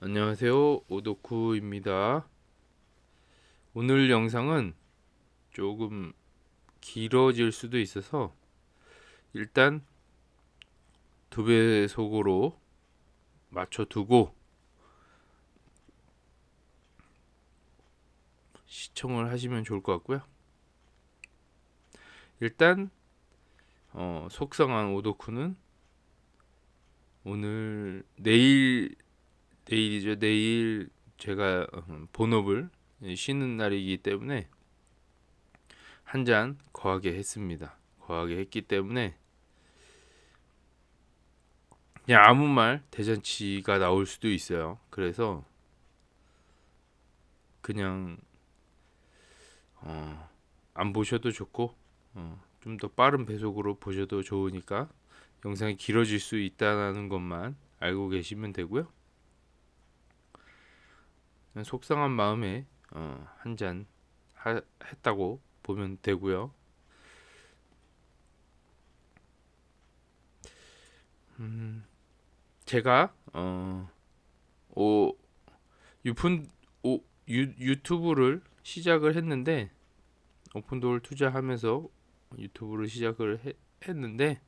안녕하세요. 오덕후입니다. 오늘 영상은 조금 길어질 수도 있어서 일단 2배속으로 맞춰두고 시청을 하시면 좋을 것 같고요. 일단 속상한 오덕후는 오늘 내일이죠. 내일 제가 본업을 쉬는 날이기 때문에 한 잔 거하게 했습니다. 거하게 했기 때문에 그냥 아무 말 대잔치가 나올 수도 있어요. 그래서 그냥 안 보셔도 좋고 좀 더 빠른 배속으로 보셔도 좋으니까 영상이 길어질 수 있다는 것만 알고 계시면 되고요. 속상한 마음에 한 잔 했다고 보면 되고요. 제가 오, 유푼 유튜브를 시작을 했는데 오픈도어를 투자하면서 유튜브를 했는데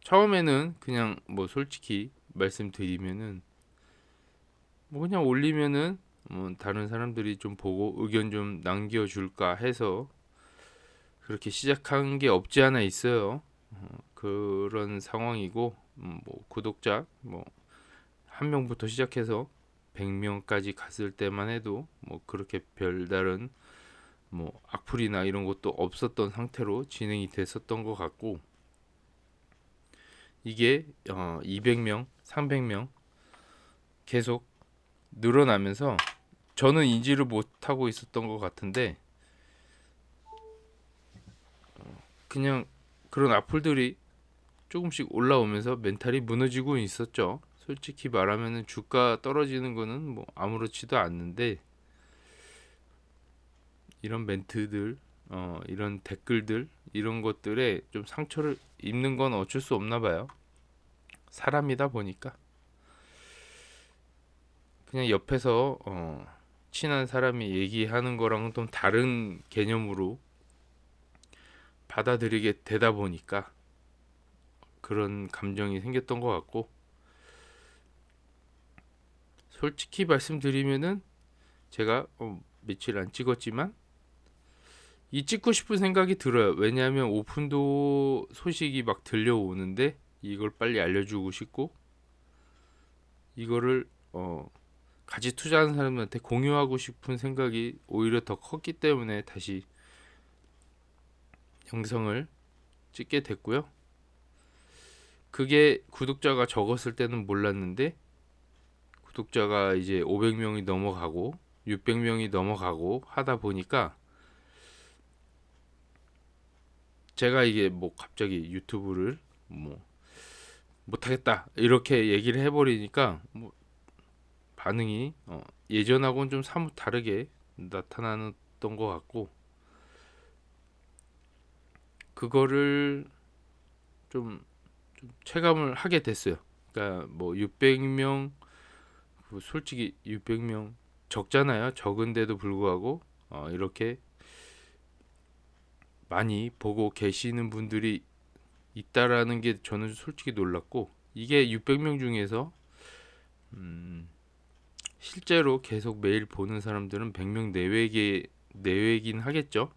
처음에는 그냥 뭐 솔직히 말씀드리면은 뭐 그냥 올리면은 뭐 다른 사람들이 좀 보고 의견 좀 남겨줄까 해서 그렇게 시작한 게 없지 않아 있어요. 그런 상황이고 뭐 구독자 뭐 한 명부터 시작해서 100명까지 갔을 때만 해도 뭐 그렇게 별다른 뭐 악플이나 이런 것도 없었던 상태로 진행이 됐었던 것 같고 이게 200명, 300명 계속 늘어나면서 저는 인지를 못하고 있었던 것 같은데 그냥 그런 악플들이 조금씩 올라오면서 멘탈이 무너지고 있었죠. 솔직히 말하면 주가 떨어지는 거는 뭐 아무렇지도 않는데 이런 멘트들, 이런 댓글들 이런 것들에 좀 상처를 입는 건 어쩔 수 없나 봐요. 사람이다 보니까 그냥 옆에서 친한 사람이 얘기하는 거랑은 좀 다른 개념으로 받아들이게 되다 보니까 그런 감정이 생겼던 것 같고 솔직히 말씀드리면은 제가 며칠 안 찍었지만 이 찍고 싶은 생각이 들어요. 왜냐하면 오픈도 소식이 막 들려오는데 이걸 빨리 알려주고 싶고 이거를 같이 투자하는 사람들한테 공유하고 싶은 생각이 오히려 더 컸기 때문에 다시 영상을 찍게 됐고요. 그게 구독자가 적었을 때는 몰랐는데 구독자가 이제 500명이 넘어가고 600명이 넘어가고 하다 보니까 제가 이게 뭐 갑자기 유튜브를 뭐 못하겠다 이렇게 얘기를 해버리니까 뭐 반응이 예전하고는 좀 사뭇 다르게 나타났던 것 같고 그거를 좀 체감을 하게 됐어요. 그러니까 뭐 600명 솔직히 600명 적잖아요. 적은데도 불구하고 이렇게 많이 보고 계시는 분들이 있다라는 게 저는 솔직히 놀랐고 이게 600명 중에서 실제로 계속 매일 보는 사람들은 100명 내외긴 하겠죠.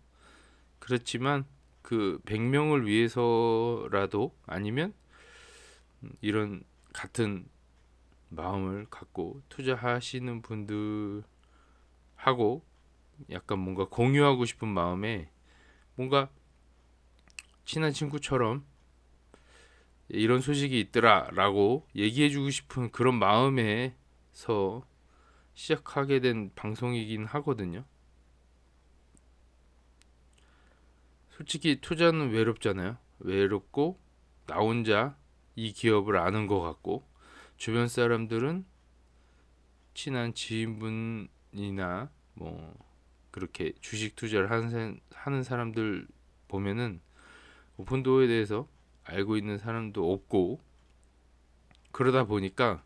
그렇지만 그 100명을 위해서라도 아니면 이런 같은 마음을 갖고 투자하시는 분들하고 약간 뭔가 공유하고 싶은 마음에 뭔가 친한 친구처럼 이런 소식이 있더라라고 얘기해주고 싶은 그런 마음에서 시작하게 된 방송이긴 하거든요. 솔직히 투자는 외롭잖아요. 외롭고 나 혼자 이 기업을 아는 것 같고 주변 사람들은 친한 지인분이나 뭐 그렇게 주식 투자를 하는 사람들 보면은 오픈도어에 대해서 알고 있는 사람도 없고 그러다 보니까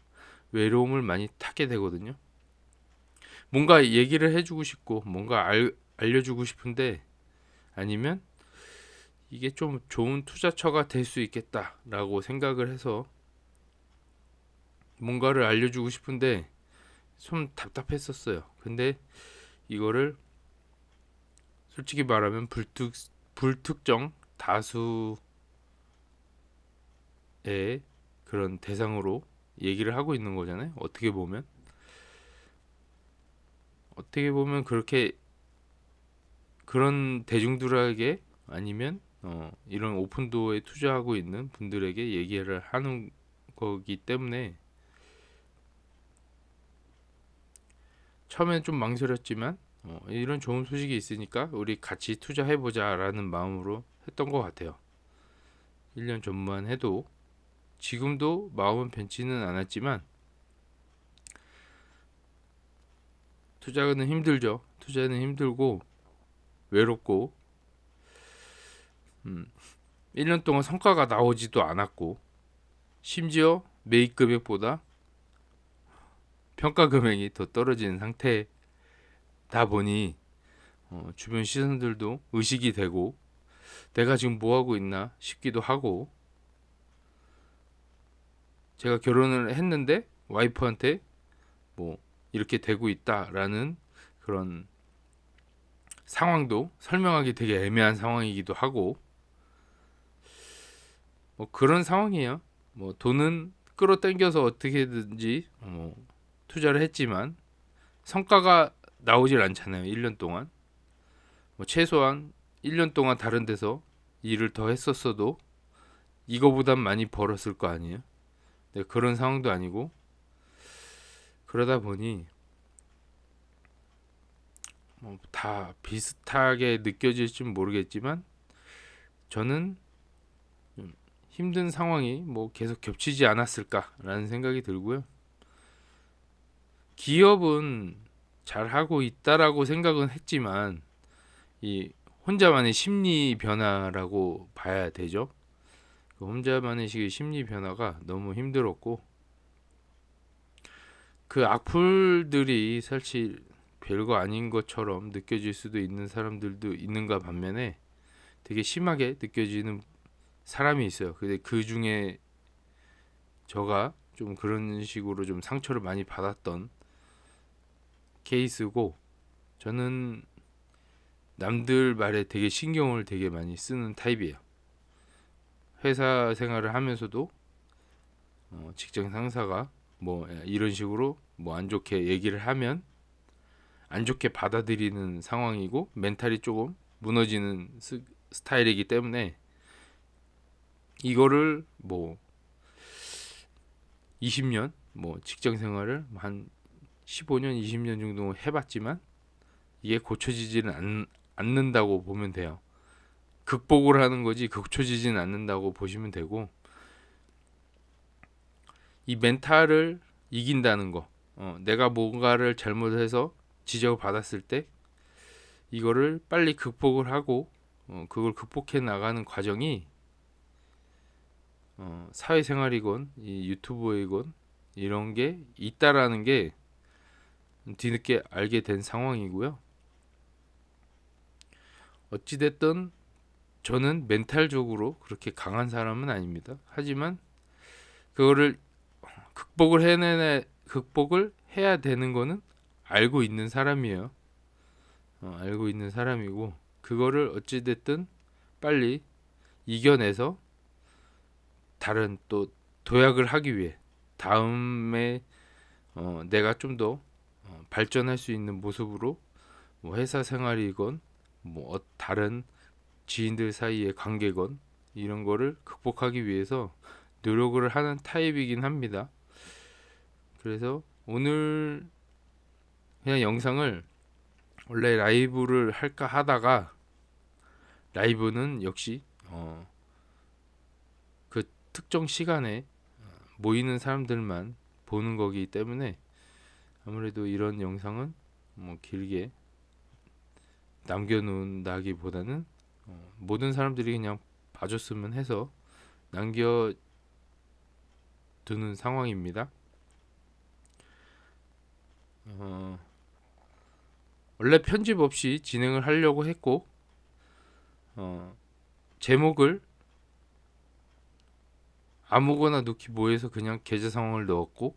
외로움을 많이 타게 되거든요. 뭔가 얘기를 해주고 싶고 뭔가 알려주고 싶은데, 아니면 이게 좀 좋은 투자처가 될 수 있겠다라고 생각을 해서 뭔가를 알려주고 싶은데 좀 답답했었어요. 근데 이거를 솔직히 말하면 불특정 다수의 그런 대상으로 얘기를 하고 있는 거잖아요. 어떻게 보면 그렇게 그런 대중들에게, 아니면 이런 오픈도어에 투자하고 있는 분들에게 얘기를 하는 거기 때문에 처음엔 좀 망설였지만 이런 좋은 소식이 있으니까 우리 같이 투자해보자 라는 마음으로 했던 것 같아요. 1년 전만 해도 지금도 마음은 변치는 않았지만 투자는 힘들죠. 투자는 힘들고 외롭고 1년 동안 성과가 나오지도 않았고, 심지어 매입 금액보다 평가 금액이 더 떨어지는 상태다 보니 주변 시선들도 의식이 되고 내가 지금 뭐 하고 있나 싶기도 하고, 제가 결혼을 했는데 와이프한테 뭐 이렇게 되고 있다라는 그런 상황도 설명하기 되게 애매한 상황이기도 하고, 뭐 그런 상황이에요. 뭐 돈은 끌어당겨서 어떻게든지 투자를 했지만 성과가 나오질 않잖아요. 1년 동안. 뭐 최소한 1년 동안 다른 데서 일을 더 했었어도 이거보단 많이 벌었을 거 아니에요. 네, 그런 상황도 아니고, 그러다 보니 다 비슷하게 느껴질지 모르겠지만 저는 힘든 상황이 뭐 계속 겹치지 않았을까라는 생각이 들고요. 기업은 잘하고 있다라고 생각은 했지만 이 혼자만의 심리 변화라고 봐야 되죠. 그 혼자만의 심리 변화가 너무 힘들었고, 그 악플들이 사실 별거 아닌 것처럼 느껴질 수도 있는 사람들도 있는가 반면에 되게 심하게 느껴지는 사람이 있어요. 근데 그 중에 저가 좀 그런 식으로 좀 상처를 많이 받았던 케이스고, 저는 남들 말에 되게 신경을 되게 많이 쓰는 타입이에요. 회사 생활을 하면서도 직장 상사가 뭐 이런 식으로 뭐 안 좋게 얘기를 하면 안 좋게 받아들이는 상황이고 멘탈이 조금 무너지는 스타일이기 때문에 이거를 뭐 20년 뭐 직장 생활을 한 15년 20년 정도 해봤지만 이게 고쳐지지는 않는다고 보면 돼요. 극복을 하는 거지 고쳐지지는 않는다고 보시면 되고, 이 멘탈을 이긴다는 거, 내가 뭔가를 잘못해서 지적을 받았을 때 이거를 빨리 극복을 하고 그걸 극복해 나가는 과정이 사회생활이건 이 유튜브이건 이런 게 있다라는 게 뒤늦게 알게 된 상황이고요. 어찌됐든 저는 멘탈적으로 그렇게 강한 사람은 아닙니다. 하지만 그거를 극복을 해야 되는 거는 알고 있는 사람이에요. 알고 있는 사람이고, 그거를 어찌됐든 빨리 이겨내서 다른 또 도약을 하기 위해 다음에 내가 좀 더 발전할 수 있는 모습으로 뭐 회사 생활이건 뭐 다른 지인들 사이의 관계건 이런 거를 극복하기 위해서 노력을 하는 타입이긴 합니다. 그래서 오늘 그냥 영상을 원래 라이브를 할까 하다가, 라이브는 역시 그 특정 시간에 모이는 사람들만 보는 거기 때문에 아무래도 이런 영상은 뭐 길게 남겨놓는다기보다는 모든 사람들이 그냥 봐줬으면 해서 남겨진 드는 상황입니다. 원래 편집 없이 진행을 하려고 했고 제목을 아무거나 넣기 뭐해서 그냥 계좌 상황을 넣었고,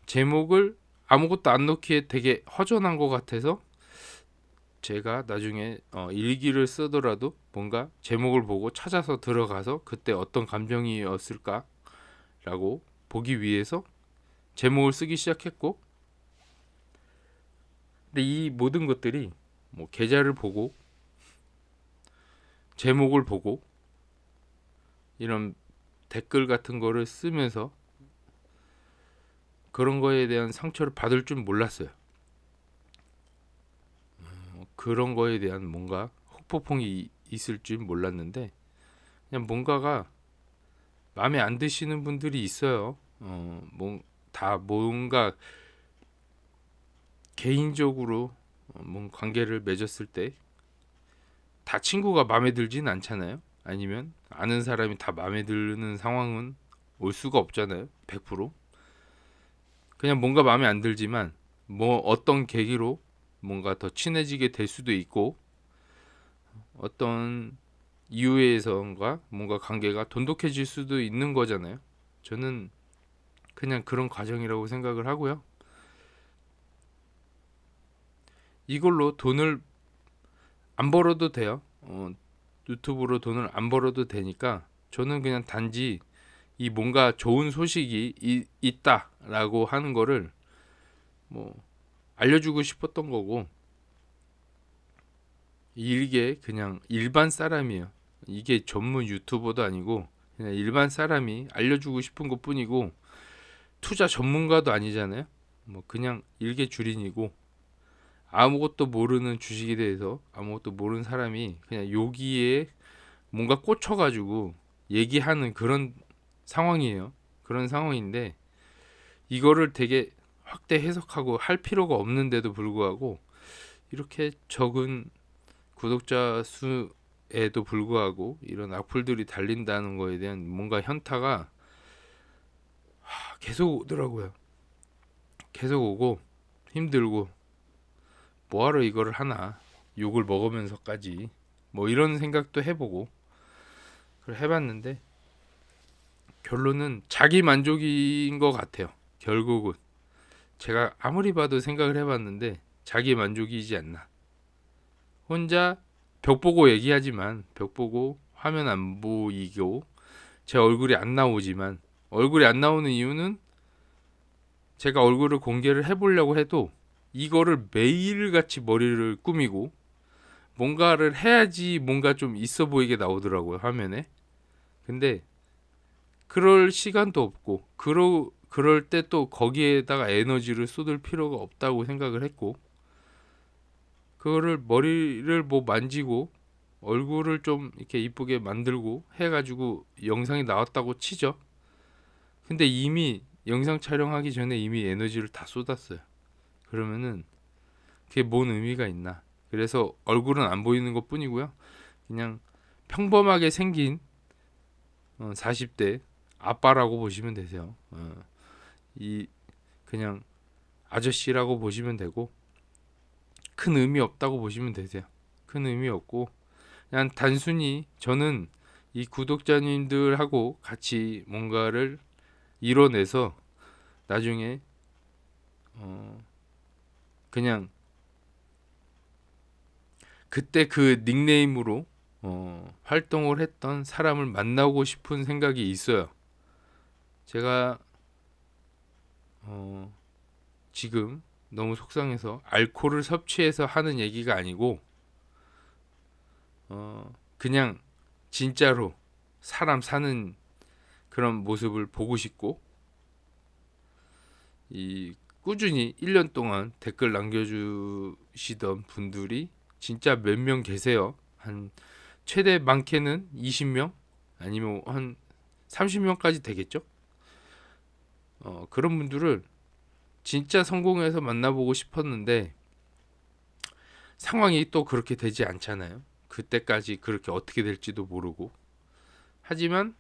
제목을 아무것도 안 넣기에 되게 허전한 것 같아서 제가 나중에 일기를 쓰더라도 뭔가 제목을 보고 찾아서 들어가서 그때 어떤 감정이었을까라고 보기 위해서 제목을 쓰기 시작했고, 근데 이 모든 것들이 뭐 계좌를 보고 제목을 보고 이런 댓글 같은 거를 쓰면서 그런 거에 대한 상처를 받을 줄 몰랐어요. 그런 거에 대한 뭔가 후폭풍이 있을 줄 몰랐는데, 그냥 뭔가가 마음에 안 드시는 분들이 있어요. 다 뭔가 개인적으로 뭔 관계를 맺었을 때 다 친구가 마음에 들진 않잖아요. 아니면 아는 사람이 다 마음에 드는 상황은 올 수가 없잖아요. 100%. 그냥 뭔가 마음에 안 들지만 뭐 어떤 계기로 뭔가 더 친해지게 될 수도 있고, 어떤 이유에선가 뭔가 관계가 돈독해질 수도 있는 거잖아요. 저는 그냥 그런 과정이라고 생각을 하고요. 이걸로 돈을 안 벌어도 돼요. 유튜브로 돈을 안 벌어도 되니까 저는 그냥 단지 이 뭔가 좋은 소식이 있다라고 하는 거를 뭐 알려주고 싶었던 거고, 이게 그냥 일반 사람이에요. 이게 전문 유튜버도 아니고 그냥 일반 사람이 알려주고 싶은 것뿐이고, 투자 전문가도 아니잖아요. 뭐 그냥 일개 주린이고 아무것도 모르는 주식에 대해서 아무것도 모르는 사람이 그냥 여기에 뭔가 꽂혀가지고 얘기하는 그런 상황이에요. 그런 상황인데 이거를 되게 확대 해석하고 할 필요가 없는데도 불구하고 이렇게 적은 구독자 수에도 불구하고 이런 악플들이 달린다는 거에 대한 뭔가 현타가 계속 오더라고요. 계속 오고 힘들고 뭐하러 이거를 하나, 욕을 먹으면서까지 뭐 이런 생각도 해보고 그걸 해봤는데 결론은 자기 만족인 것 같아요. 결국은 제가 아무리 봐도 생각을 해봤는데 자기 만족이지 않나. 혼자 벽 보고 얘기하지만 벽 보고 화면 안 보이고 제 얼굴이 안 나오지만, 얼굴이 안 나오는 이유는 제가 얼굴을 공개를 해보려고 해도 이거를 매일같이 머리를 꾸미고 뭔가를 해야지 뭔가 좀 있어 보이게 나오더라고요, 화면에. 근데 그럴 시간도 없고 그럴 때 또 거기에다가 에너지를 쏟을 필요가 없다고 생각을 했고, 그거를 머리를 뭐 만지고 얼굴을 좀 이렇게 이쁘게 만들고 해가지고 영상이 나왔다고 치죠. 근데 이미 영상 촬영하기 전에 이미 에너지를 다 쏟았어요. 그러면은 그게 뭔 의미가 있나. 그래서 얼굴은 안 보이는 것 뿐이고요. 그냥 평범하게 생긴 40대 아빠라고 보시면 되세요. 이 그냥 아저씨라고 보시면 되고 큰 의미 없다고 보시면 되세요. 큰 의미 없고 그냥 단순히 저는 이 구독자님들하고 같이 뭔가를 이뤄내서 나중에 그냥 그때 그 닉네임으로 활동을 했던 사람을 만나고 싶은 생각이 있어요. 제가 지금 너무 속상해서 알코올을 섭취해서 하는 얘기가 아니고 그냥 진짜로 사람 사는 그런 모습을 보고 싶고, 이 꾸준히 1년 동안 댓글 남겨주시던 분들이 진짜 몇 명 계세요. 한 최대 많게는 20명 아니면 한 30명까지 되겠죠. 그런 분들을 진짜 성공해서 만나보고 싶었는데 상황이 또 그렇게 되지 않잖아요. 그때까지 그렇게 어떻게 될지도 모르고. 하지만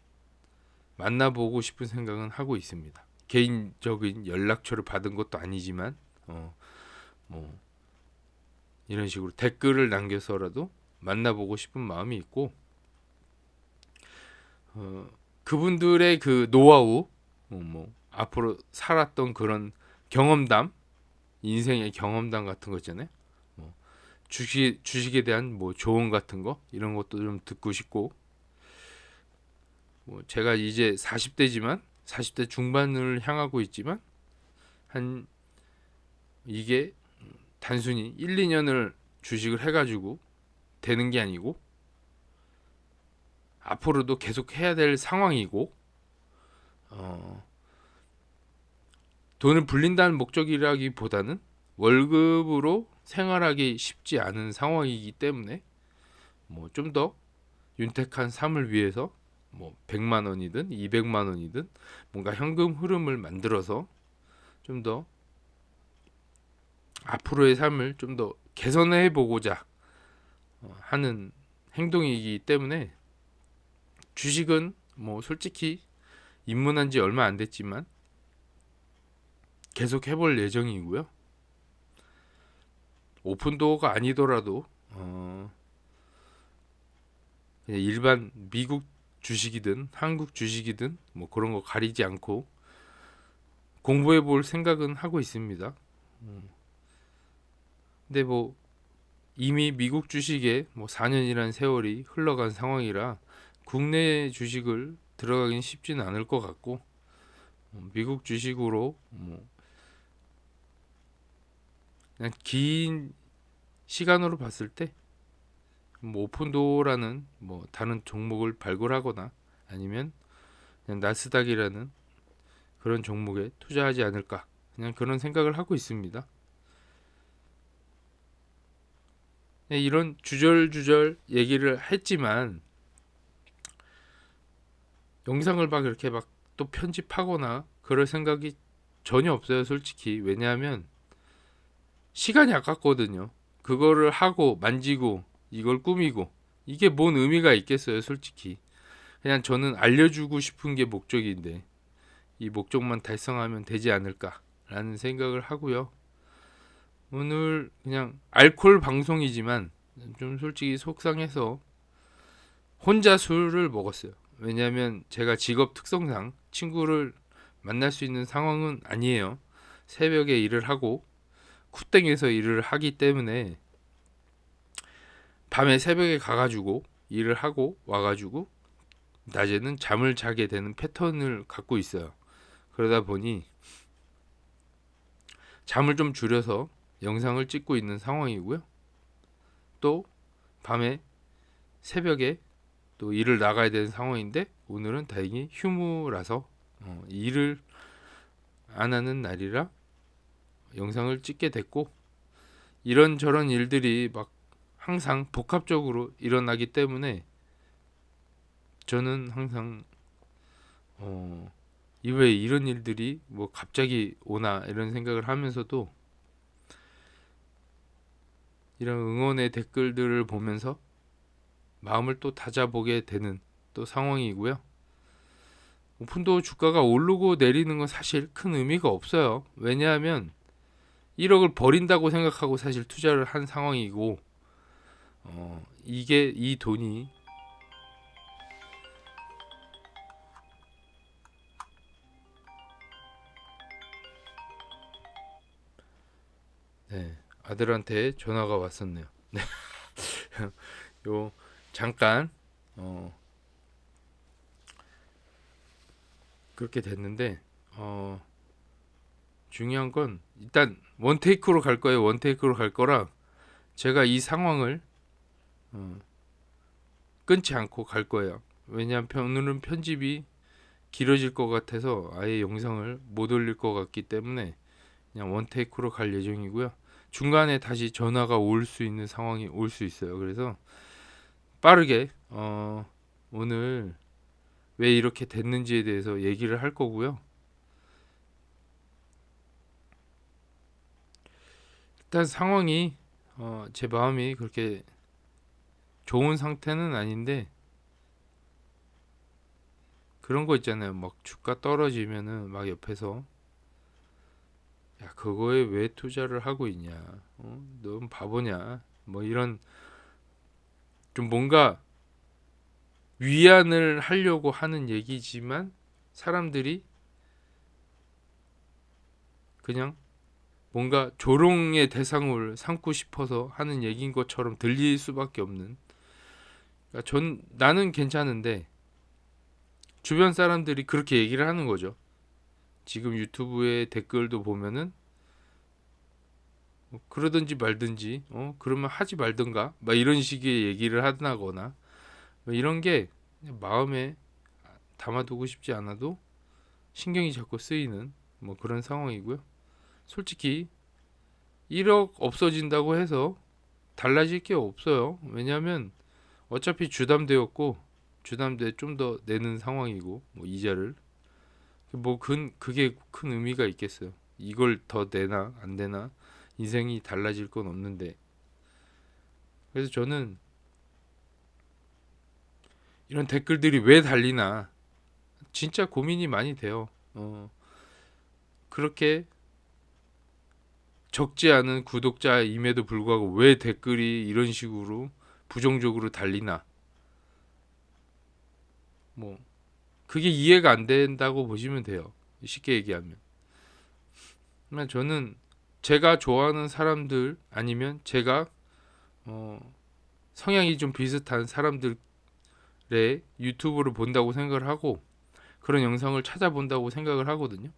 만나보고 싶은 생각은 하고 있습니다. 개인적인 연락처를 받은 것도 아니지만 뭐 이런 식으로 댓글을 남겨서라도 만나보고 싶은 마음이 있고, 그분들의 그 노하우, 뭐 앞으로 살았던 그런 경험담, 인생의 경험담 같은 거 있잖아요. 뭐 주식에 대한 뭐 조언 같은 거 이런 것도 좀 듣고 싶고, 뭐 제가 이제 40대지만 40대 중반을 향하고 있지만 한 이게 단순히 1, 2년을 주식을 해가지고 되는 게 아니고 앞으로도 계속 해야 될 상황이고, 돈을 불린다는 목적이라기보다는 월급으로 생활하기 쉽지 않은 상황이기 때문에 뭐 좀 더 윤택한 삶을 위해서 뭐 100만 원이든 200만 원이든 뭔가 현금 흐름을 만들어서 좀 더 앞으로의 삶을 좀 더 개선해 보고자 하는 행동이기 때문에, 주식은 뭐 솔직히 입문한 지 얼마 안 됐지만 계속 해볼 예정이고요. 오픈도어가 아니더라도 그냥 일반 미국 주식이든 한국 주식이든 뭐 그런 거 가리지 않고 공부해 볼 생각은 하고 있습니다. 근데 뭐 이미 미국 주식에 뭐 4년이라는 세월이 흘러간 상황이라 국내 주식을 들어가긴 쉽지는 않을 것 같고, 미국 주식으로 뭐 그냥 긴 시간으로 봤을 때 뭐 오픈도어라는 뭐 다른 종목을 발굴하거나 아니면 그냥 나스닥이라는 그런 종목에 투자하지 않을까, 그냥 그런 생각을 하고 있습니다. 이런 주절주절 얘기를 했지만 영상을 막 이렇게 막 또 편집하거나 그럴 생각이 전혀 없어요, 솔직히. 왜냐하면 시간이 아깝거든요. 그거를 하고 만지고 이걸 꾸미고 이게 뭔 의미가 있겠어요, 솔직히. 그냥 저는 알려주고 싶은 게 목적인데 이 목적만 달성하면 되지 않을까라는 생각을 하고요. 오늘 그냥 알콜 방송이지만 좀 솔직히 속상해서 혼자 술을 먹었어요. 왜냐하면 제가 직업 특성상 친구를 만날 수 있는 상황은 아니에요. 새벽에 일을 하고 쿠땡에서 일을 하기 때문에 밤에 새벽에 가가지고 일을 하고 와가지고 낮에는 잠을 자게 되는 패턴을 갖고 있어요. 그러다 보니 잠을 좀 줄여서 영상을 찍고 있는 상황이고요. 또 밤에 새벽에 또 일을 나가야 되는 상황인데 오늘은 다행히 휴무라서 일을 안 하는 날이라 영상을 찍게 됐고, 이런저런 일들이 막 항상 복합적으로 일어나기 때문에 저는 항상 왜 이런 일들이 뭐 갑자기 오나 이런 생각을 하면서도 이런 응원의 댓글들을 보면서 마음을 또 다잡보게 되는 또 상황이고요. 오픈도 주가가 오르고 내리는 건 사실 큰 의미가 없어요. 왜냐하면 1억을 버린다고 생각하고 사실 투자를 한 상황이고, 이게 이 돈이 네, 아들한테 전화가 왔었네요. 네. 요 잠깐 그렇게 됐는데, 중요한 건 일단 원테이크로 갈 거예요. 원테이크로 갈 거라 제가 이 상황을 끊지 않고 갈 거예요. 왜냐하면 오늘은 편집이 길어질 것 같아서 아예 영상을 못 올릴 것 같기 때문에 그냥 원테이크로 갈 예정이고요. 중간에 다시 전화가 올 수 있는 상황이 올 수 있어요. 그래서 빠르게 오늘 왜 이렇게 됐는지에 대해서 얘기를 할 거고요. 일단 상황이 제 마음이 그렇게 좋은 상태는 아닌데 그런 거 있잖아요. 막 주가 떨어지면은 막 옆에서 야 그거에 왜 투자를 하고 있냐? 넌 바보냐? 뭐 이런 좀 뭔가 위안을 하려고 하는 얘기지만 사람들이 그냥 뭔가 조롱의 대상을 삼고 싶어서 하는 얘기인 것처럼 들릴 수밖에 없는. 그러니까 나는 괜찮은데 주변 사람들이 그렇게 얘기를 하는 거죠. 지금 유튜브에 댓글도 보면은 그러든지 말든지 그러면 하지 말든가 막 이런 식의 얘기를 하거나 뭐 이런 게 마음에 담아두고 싶지 않아도 신경이 자꾸 쓰이는 뭐 그런 상황이고요. 솔직히 1억 없어진다고 해서 달라질 게 없어요. 왜냐하면 어차피 주담대였고 주담대 좀 더 내는 상황이고 뭐 이자를 뭐 그게 큰 의미가 있겠어요. 이걸 더 내나 안 내나 인생이 달라질 건 없는데. 그래서 저는 이런 댓글들이 왜 달리나 진짜 고민이 많이 돼요. 그렇게 적지 않은 구독자임에도 불구하고 왜 댓글이 이런 식으로 부정적으로 달리나 뭐 그게 이해가 안 된다고 보시면 돼요. 쉽게 얘기하면. 그러면 저는 제가 좋아하는 사람들 아니면 제가 어, 성향이 좀 비슷한 사람들의 유튜브를 본다고 생각을 하고 그런 영상을 찾아본다고 생각을 하거든요.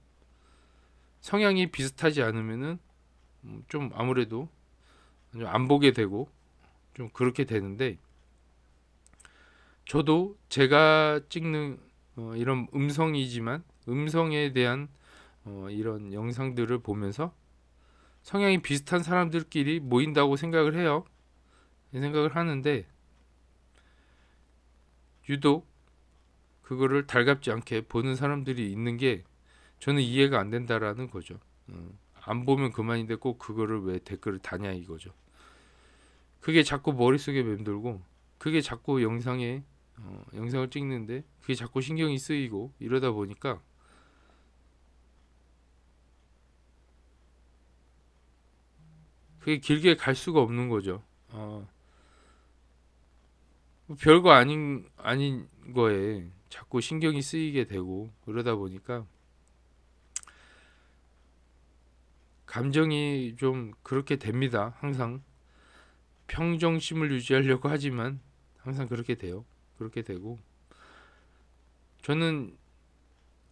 성향이 비슷하지 않으면은 좀 아무래도 안 보게 되고 좀 그렇게 되는데 저도 제가 찍는 이런 음성이지만 음성에 대한 이런 영상들을 보면서 성향이 비슷한 사람들끼리 모인다고 생각을 해요. 생각을 하는데 유독 그거를 달갑지 않게 보는 사람들이 있는 게 저는 이해가 안 된다라는 거죠. 안 보면 그만인데 꼭 그거를 왜 댓글을 다냐 이거죠. 그게 자꾸 머릿속에 맴돌고 그게 자꾸 영상을 찍는데 그게 자꾸 신경이 쓰이고 이러다 보니까 그게 길게 갈 수가 없는 거죠. 별거 아닌 거에 자꾸 신경이 쓰이게 되고 그러다 보니까 감정이 좀 그렇게 됩니다. 항상 평정심을 유지하려고 하지만 항상 그렇게 돼요. 그렇게 되고 저는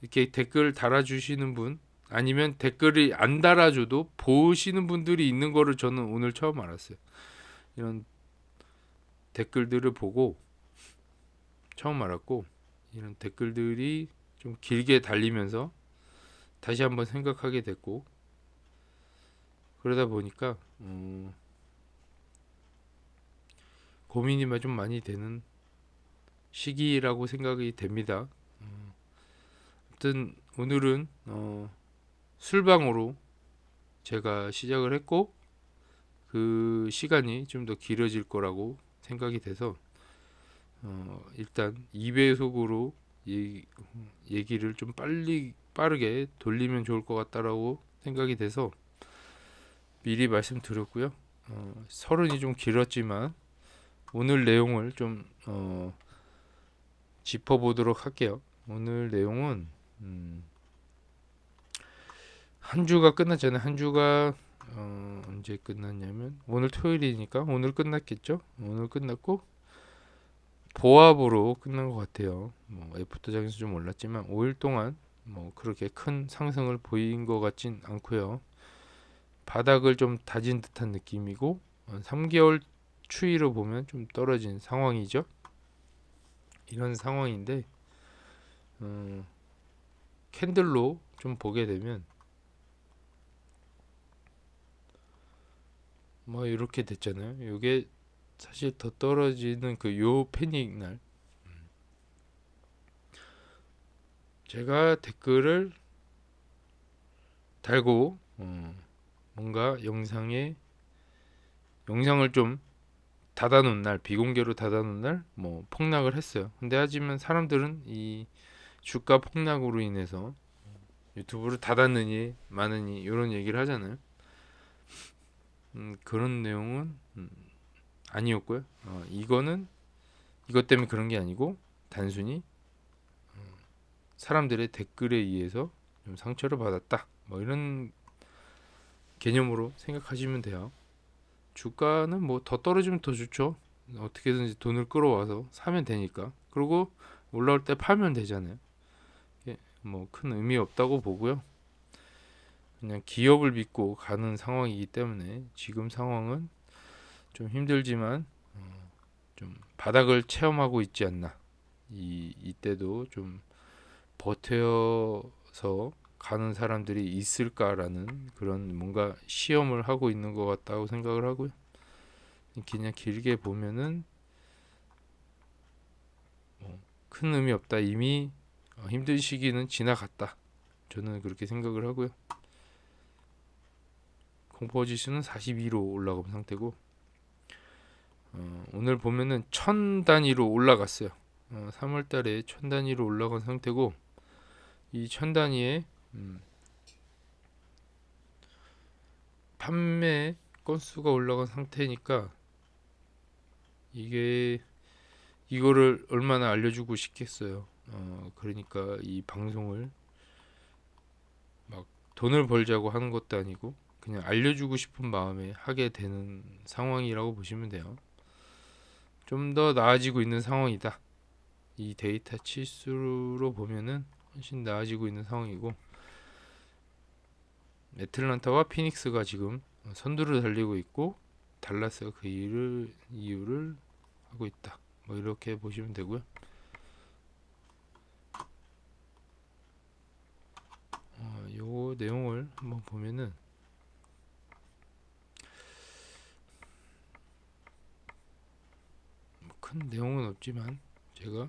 이렇게 댓글 달아주시는 분 아니면 댓글이 안 달아줘도 보시는 분들이 있는 거를 저는 오늘 처음 알았어요. 이런 댓글들을 보고 처음 알았고 이런 댓글들이 좀 길게 달리면서 다시 한번 생각하게 됐고 그러다 보니까 고민이 좀 많이 되는 시기라고 생각이 됩니다. 아무튼 오늘은 술방으로 제가 시작을 했고 그 시간이 좀 더 길어질 거라고 생각이 돼서 일단 2배속으로 얘기를 좀 빠르게 돌리면 좋을 것 같다라고 생각이 돼서 미리 말씀드렸고요. 서른이 좀 길었지만 오늘 내용을 좀 짚어보도록 할게요. 오늘 내용은 한 주가 끝났잖아요. 한 주가 언제 끝났냐면 오늘 토요일이니까 오늘 끝났겠죠. 오늘 끝났고 보합으로 끝난 것 같아요. 뭐 애프터장에서 좀 올랐지만 5일 동안 뭐 그렇게 큰 상승을 보인 것 같진 않고요. 바닥을 좀 다진 듯한 느낌이고 3개월 추이로 보면 좀 떨어진 상황이죠. 이런 상황인데 캔들로 좀 보게 되면 뭐 이렇게 됐잖아요. 이게 사실 더 떨어지는 그 요 패닉 날 제가 댓글을 달고 뭔가 영상을 좀 닫아놓은 날 비공개로 닫아놓은 날 뭐 폭락을 했어요. 근데 하지만 사람들은 이 주가 폭락으로 인해서 유튜브를 닫았느니 마느니 이런 얘기를 하잖아요. 그런 내용은 아니었고요. 이거는 이것 때문에 그런 게 아니고 단순히 사람들의 댓글에 의해서 좀 상처를 받았다. 뭐 이런 개념으로 생각하시면 돼요. 주가는 뭐 더 떨어지면 더 좋죠. 어떻게든지 돈을 끌어와서 사면 되니까. 그리고 올라올 때 팔면 되잖아요. 뭐 큰 의미 없다고 보고요. 그냥 기업을 믿고 가는 상황이기 때문에 지금 상황은 좀 힘들지만 좀 바닥을 체험하고 있지 않나. 이때도 좀 버텨서 가는 사람들이 있을까라는 그런 뭔가 시험을 하고 있는 것 같다고 생각을 하고요. 그냥 길게 보면은 큰 의미 없다. 이미 힘든 시기는 지나갔다. 저는 그렇게 생각을 하고요. 공포지수는 42로 올라간 상태고 오늘 보면은 1000단위로 올라갔어요. 3월달에 1000단위로 올라간 상태고 이 1000단위에 판매 건수가 올라간 상태니까 이게 이거를 얼마나 알려주고 싶겠어요. 그러니까 이 방송을 막 돈을 벌자고 하는 것도 아니고 그냥 알려주고 싶은 마음에 하게 되는 상황이라고 보시면 돼요. 좀 더 나아지고 있는 상황이다. 이 데이터 치수로 보면은 훨씬 나아지고 있는 상황이고 애틀란타와 피닉스가 지금 선두를 달리고 있고 달라스가 그 이유를 하고 있다. 뭐 이렇게 보시면 되고요. 요 내용을 한번 보면은 큰 내용은 없지만 제가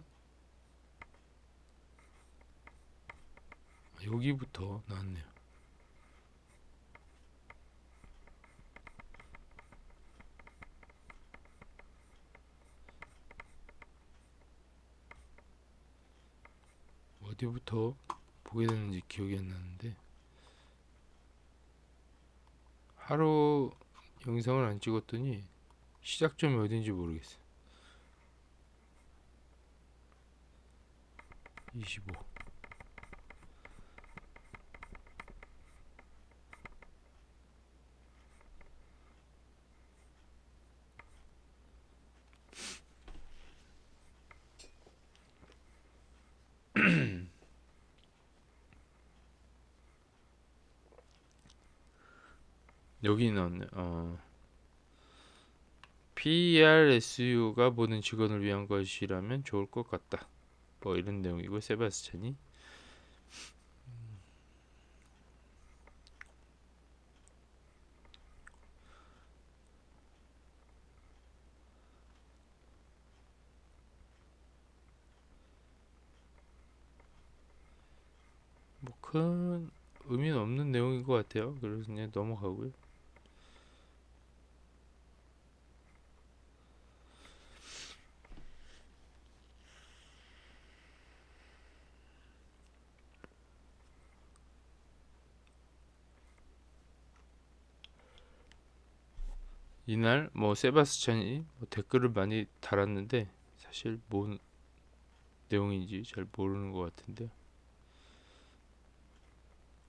여기부터 나왔네요. 어디부터 보게 되는지 기억이 안 나는데 하루 영상을 안 찍었더니 시작점이 어딘지 모르겠어요. 25. 여기 나왔네. PRSU가 모든 직원을 위한 것이라면 좋을 것 같다. 뭐 이런 내용이고 세바스찬이 뭐 큰 의미는 없는 내용인 것 같아요. 그래서 그냥 넘어가고요. 이날 뭐 세바스찬이 뭐 댓글을 많이 달았는데 사실 뭔 내용인지 잘 모르는 것 같은데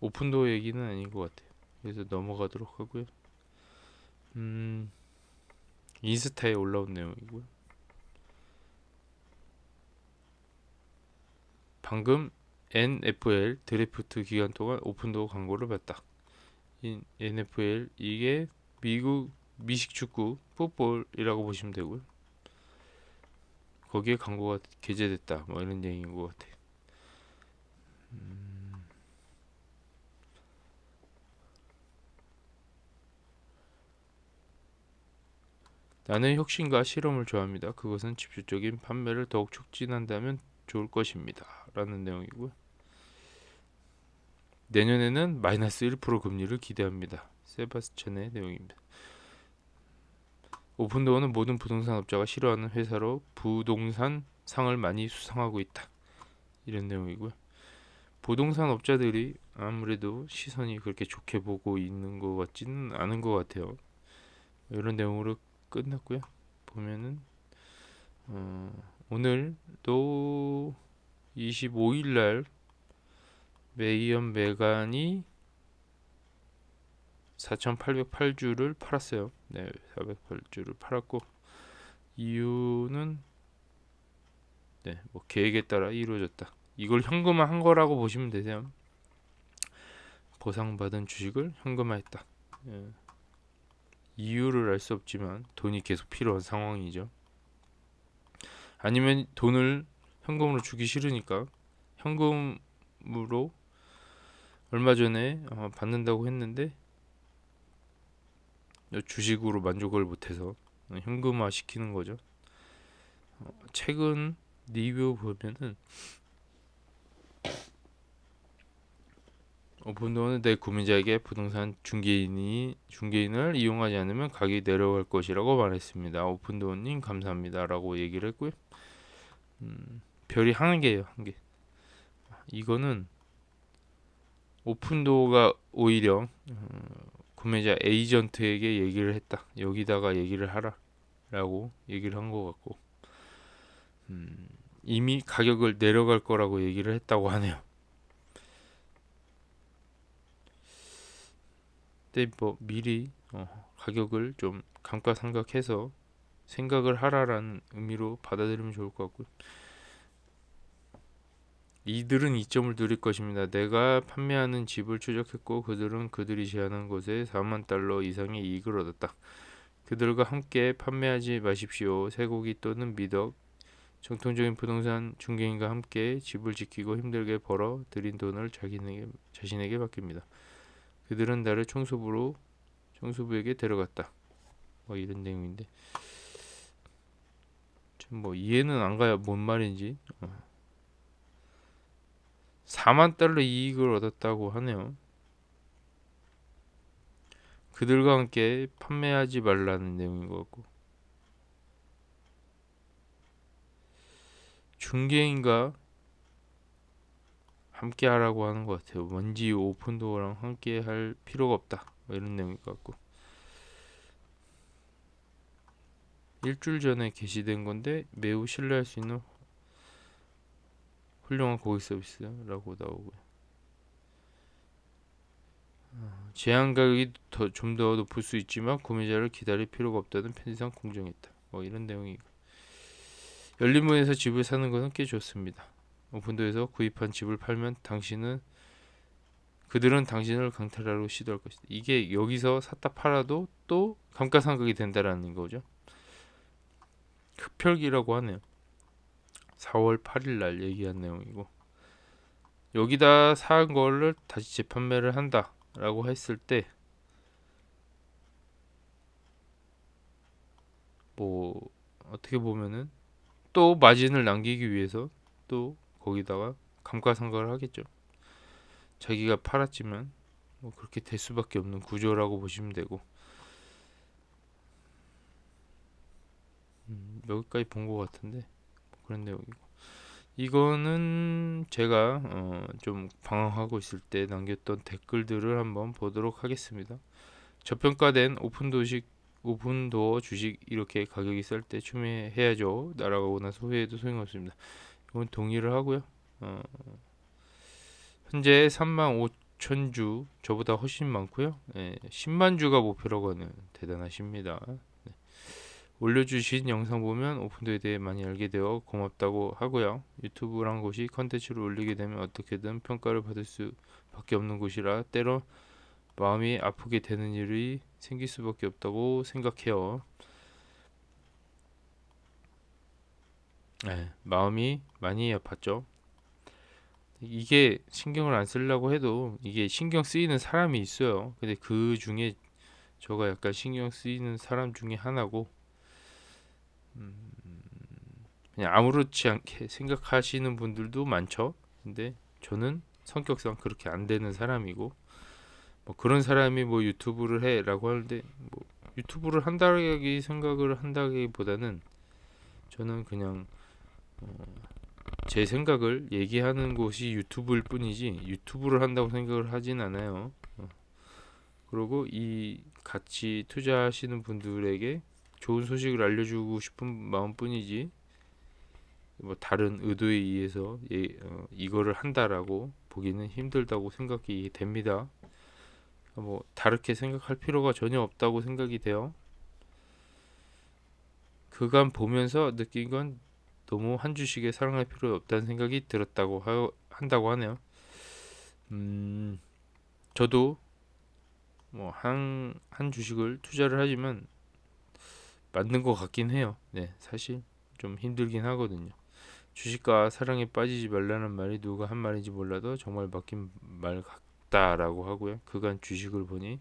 오픈도어 얘기는 아닌 것 같아요. 그래서 넘어가도록 하고요. 인스타에 올라온 내용이고요. 방금 NFL 드래프트 기간 동안 오픈도어 광고를 봤다. 이 NFL 이게 미국 미식 축구 풋볼이라고 보시면 되고요. 거기에 광고가 게재됐다. 뭐 이런 얘기인 것 같아요. 나는 혁신과 실험을 좋아합니다. 그것은 집중적인 판매를 더욱 촉진한다면 좋을 것입니다. 라는 내용이고요. 내년에는 마이너스 1% 금리를 기대합니다. 세바스찬의 내용입니다. 오픈도어는 모든 부동산 업자가 싫어하는 회사로 부동산 상을 많이 수상하고 있다. 이런 내용이고요. 부동산 업자들이 아무래도 시선이 그렇게 좋게 보고 있는 것 같지는 않은 것 같아요. 이런 내용으로 끝났고요. 보면은 오늘도 25일 날 메이연 메간이 4,808주를 팔았어요. 네, 408주를 팔았고 이유는 뭐 계획에 따라 이루어졌다. 이걸 현금화한 거라고 보시면 되세요. 보상받은 주식을 현금화했다. 예, 이유를 알 수 없지만 돈이 계속 필요한 상황이죠. 아니면 돈을 현금으로 주기 싫으니까 현금으로 얼마 전에 받는다고 했는데 주식으로 만족을 못해서 현금화 시키는 거죠. 최근 리뷰 보면은 오픈도어는 내 구매자에게 부동산 중개인을 이용하지 않으면 가격이 내려갈 것이라고 말했습니다. 오픈도어님 감사합니다라고 얘기를 했고요. 별이 한 개예요, 한 개. 이거는 오픈도어가 오히려 구매자 에이전트에게 얘기를 했다. 여기다가 얘기를 하라라고 얘기를 한 것 같고 이미 가격을 내려갈 거라고 얘기를 했다고 하네요. 근데 뭐 미리 가격을 좀 감가상각해서 생각을 하라라는 의미로 받아들이면 좋을 것 같고요. 이들은 이점을 누릴 것입니다. 내가 판매하는 집을 추적했고 그들은 그들이 제안한 곳에 4만 달러 이상의 이익을 얻었다. 그들과 함께 판매하지 마십시오. 쇠고기 또는 미덕, 정통적인 부동산 중개인과 함께 집을 지키고 힘들게 벌어 들인 돈을 자신에게 맡깁니다. 그들은 나를 청소부에게 데려갔다. 뭐 이런 내용인데 뭐 이해는 안 가요. 뭔 말인지. 4만 달러 이익을 얻었다고 하네요. 그들과 함께 판매하지 말라는 내용인 것 같고 중개인과 함께 하라고 하는 것 같아요. 먼지 오픈도어랑 함께 할 필요가 없다. 뭐 이런 내용인 것 같고 일주일 전에 게시된 건데 매우 신뢰할 수 있는 훌륭한 고객 서비스라고 나오고요. 제한 가격이 좀 더 높을 수 있지만 구매자를 기다릴 필요가 없다는 편지상 공정했다. 뭐 이런 내용이고 열린 문에서 집을 사는 것은 꽤 좋습니다. 오픈도에서 구입한 집을 팔면 그들은 당신을 강탈하려고 시도할 것이다. 이게 여기서 샀다 팔아도 또 감가상각이 된다라는 거죠. 흡혈기라고 하네요. 4월 8일 날 얘기한 내용이고 여기다 산 거를 다시 재판매를 한다라고 했을 때 뭐 어떻게 보면은 또 마진을 남기기 위해서 또 거기다가 감가상각을 하겠죠. 자기가 팔았지만 뭐 그렇게 될 수밖에 없는 구조라고 보시면 되고 여기까지 본 것 같은데 뭐 그런 내용이고 이거는 제가 좀 방황하고 있을 때 남겼던 댓글들을 한번 보도록 하겠습니다. 저평가된 오픈도어 주식 이렇게 가격이 쌀 때 추매해야죠. 날아가고 나서 후회해도 소용없습니다. 이건 동의를 하고요. 현재 35,000주 저보다 훨씬 많고요. 10만 주가 목표라고 하는 대단하십니다. 올려주신 영상 보면 오픈도에 대해 많이 알게 되어 고맙다고 하고요. 유튜브란 곳이 컨텐츠를 올리게 되면 어떻게든 평가를 받을 수밖에 없는 곳이라 때로 마음이 아프게 되는 일이 생길 수밖에 없다고 생각해요. 마음이 많이 아팠죠. 이게 신경을 안 쓰려고 해도 이게 신경 쓰이는 사람이 있어요. 근데 그 중에 저가 약간 신경 쓰이는 사람 중에 하나고 그냥 아무렇지 않게 생각하시는 분들도 많죠. 근데 저는 성격상 그렇게 안 되는 사람이고 뭐 그런 사람이 뭐 유튜브를 해라고 하는데 뭐 유튜브를 한다기 생각을 한다기보다는 저는 그냥 제 생각을 얘기하는 곳이 유튜브일 뿐이지 유튜브를 한다고 생각을 하진 않아요. 그리고 이 같이 투자하시는 분들에게 좋은 소식을 알려주고 싶은 마음뿐이지 뭐 다른 의도에 의해서 이거를 한다라고 보기는 힘들다고 생각이 됩니다. 뭐 다르게 생각할 필요가 전혀 없다고 생각이 돼요. 그간 보면서 느낀 건 너무 한 주식에 사랑할 필요 없다는 생각이 한다고 하네요. 저도 뭐 한 주식을 투자를 하지만 맞는 것 같긴 해요. 네, 사실 좀 힘들긴 하거든요. 주식과 사랑에 빠지지 말라는 말이 누가 한 말인지 몰라도 정말 맞긴 말 같다라고 하고요. 그간 주식을 보니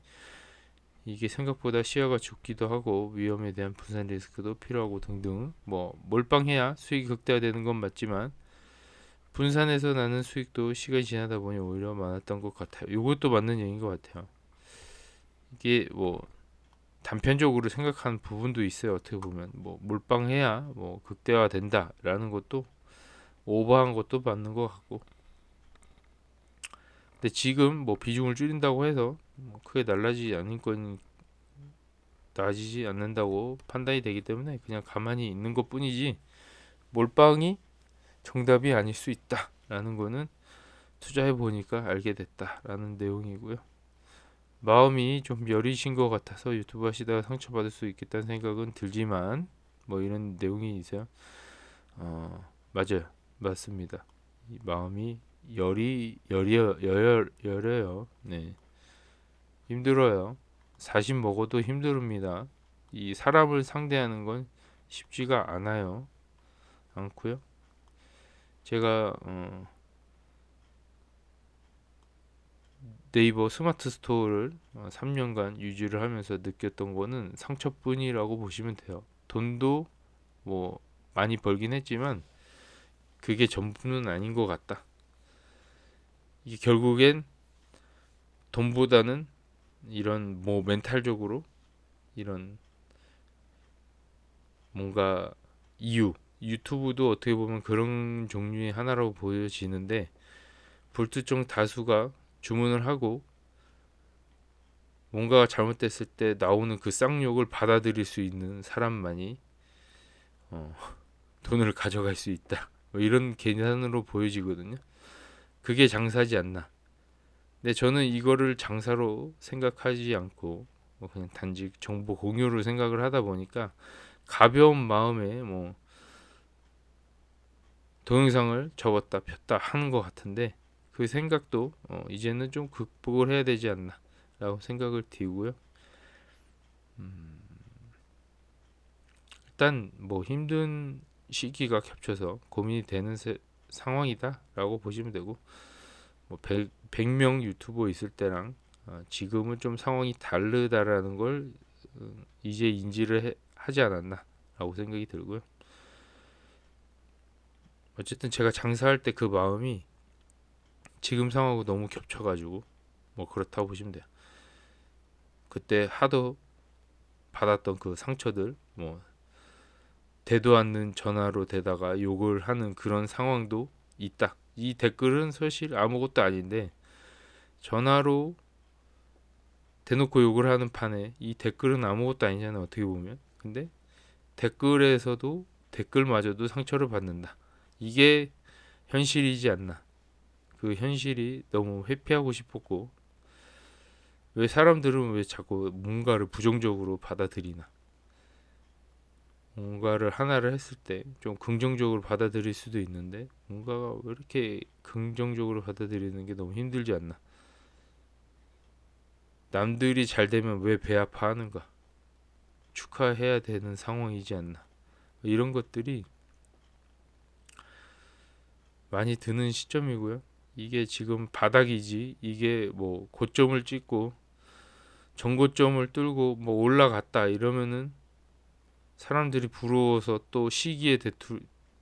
이게 생각보다 시야가 좁기도 하고 위험에 대한 분산 리스크도 필요하고 등등 뭐 몰빵해야 수익이 극대화되는 건 맞지만 분산해서 나는 수익도 시간이 지나다 보니 오히려 많았던 것 같아요. 이것도 맞는 얘기인 것 같아요. 이게 뭐 단편적으로 생각하는 부분도 있어요. 어떻게 보면 뭐 몰빵해야 뭐 극대화 된다라는 것도 오버한 것도 맞는 것 같고. 근데 지금 뭐 비중을 줄인다고 해서 뭐 크게 나아지지 않는다고 판단이 되기 때문에 그냥 가만히 있는 것뿐이지 몰빵이 정답이 아닐 수 있다라는 거는 투자해 보니까 알게 됐다라는 내용이고요. 마음이 좀 여리신 것 같아서 유튜브 하시다가 상처받을 수 있겠다는 생각은 들지만 뭐 이런 내용이 있어요. 맞아요. 맞습니다. 이 마음이 여려요. 네. 힘들어요. 40 먹어도 힘듭니다. 이 사람을 상대하는 건 쉽지가 않고요. 제가 네이버 스마트 스토어를 3년간 유지를 하면서 느꼈던 거는 상처뿐이라고 보시면 돼요. 돈도 뭐 많이 벌긴 했지만 그게 전부는 아닌 것 같다. 이게 결국엔 돈보다는 이런 뭐 멘탈적으로 이런 뭔가 유튜브도 어떻게 보면 그런 종류의 하나라고 보여지는데 불특정 다수가 주문을 하고 뭔가가 잘못됐을 때 나오는 그 쌍욕을 받아들일 수 있는 사람만이 어, 돈을 가져갈 수 있다. 뭐 이런 계산으로 보여지거든요. 그게 장사지 않나. 근데 저는 이거를 장사로 생각하지 않고 뭐 그냥 단지 정보 공유로 생각을 하다 보니까 가벼운 마음에 뭐 동영상을 접었다 폈다 하는 것 같은데 그 생각도 이제는 좀 극복을 해야 되지 않나라고 생각을 띄고요. 일단 뭐 힘든 시기가 겹쳐서 고민이 되는 상황이다라고 보시면 되고 뭐 100명 유튜버 있을 때랑 지금은 좀 상황이 다르다라는 걸 이제 하지 않았나라고 생각이 들고요. 어쨌든 제가 장사할 때 그 마음이 지금 상황하고 너무 겹쳐가지고 뭐 그렇다고 보시면 돼요. 그때 하도 받았던 그 상처들 뭐 대도 않는 전화로 대다가 욕을 하는 그런 상황도 있다. 이 댓글은 사실 아무것도 아닌데 전화로 대놓고 욕을 하는 판에 이 댓글은 아무것도 아니잖아요. 어떻게 보면. 근데 댓글에서도 댓글마저도 상처를 받는다. 이게 현실이지 않나. 그 현실이 너무 회피하고 싶었고 왜 사람들은 왜 자꾸 뭔가를 부정적으로 받아들이나. 뭔가를 하나를 했을 때 좀 긍정적으로 받아들일 수도 있는데 뭔가가 왜 이렇게 긍정적으로 받아들이는 게 너무 힘들지 않나. 남들이 잘 되면 왜 배 아파하는가. 축하해야 되는 상황이지 않나. 이런 것들이 많이 드는 시점이고요. 이게 지금 바닥이지 이게 뭐 고점을 찍고 전고점을 뚫고 뭐 올라갔다 이러면은 사람들이 부러워서 또 시기에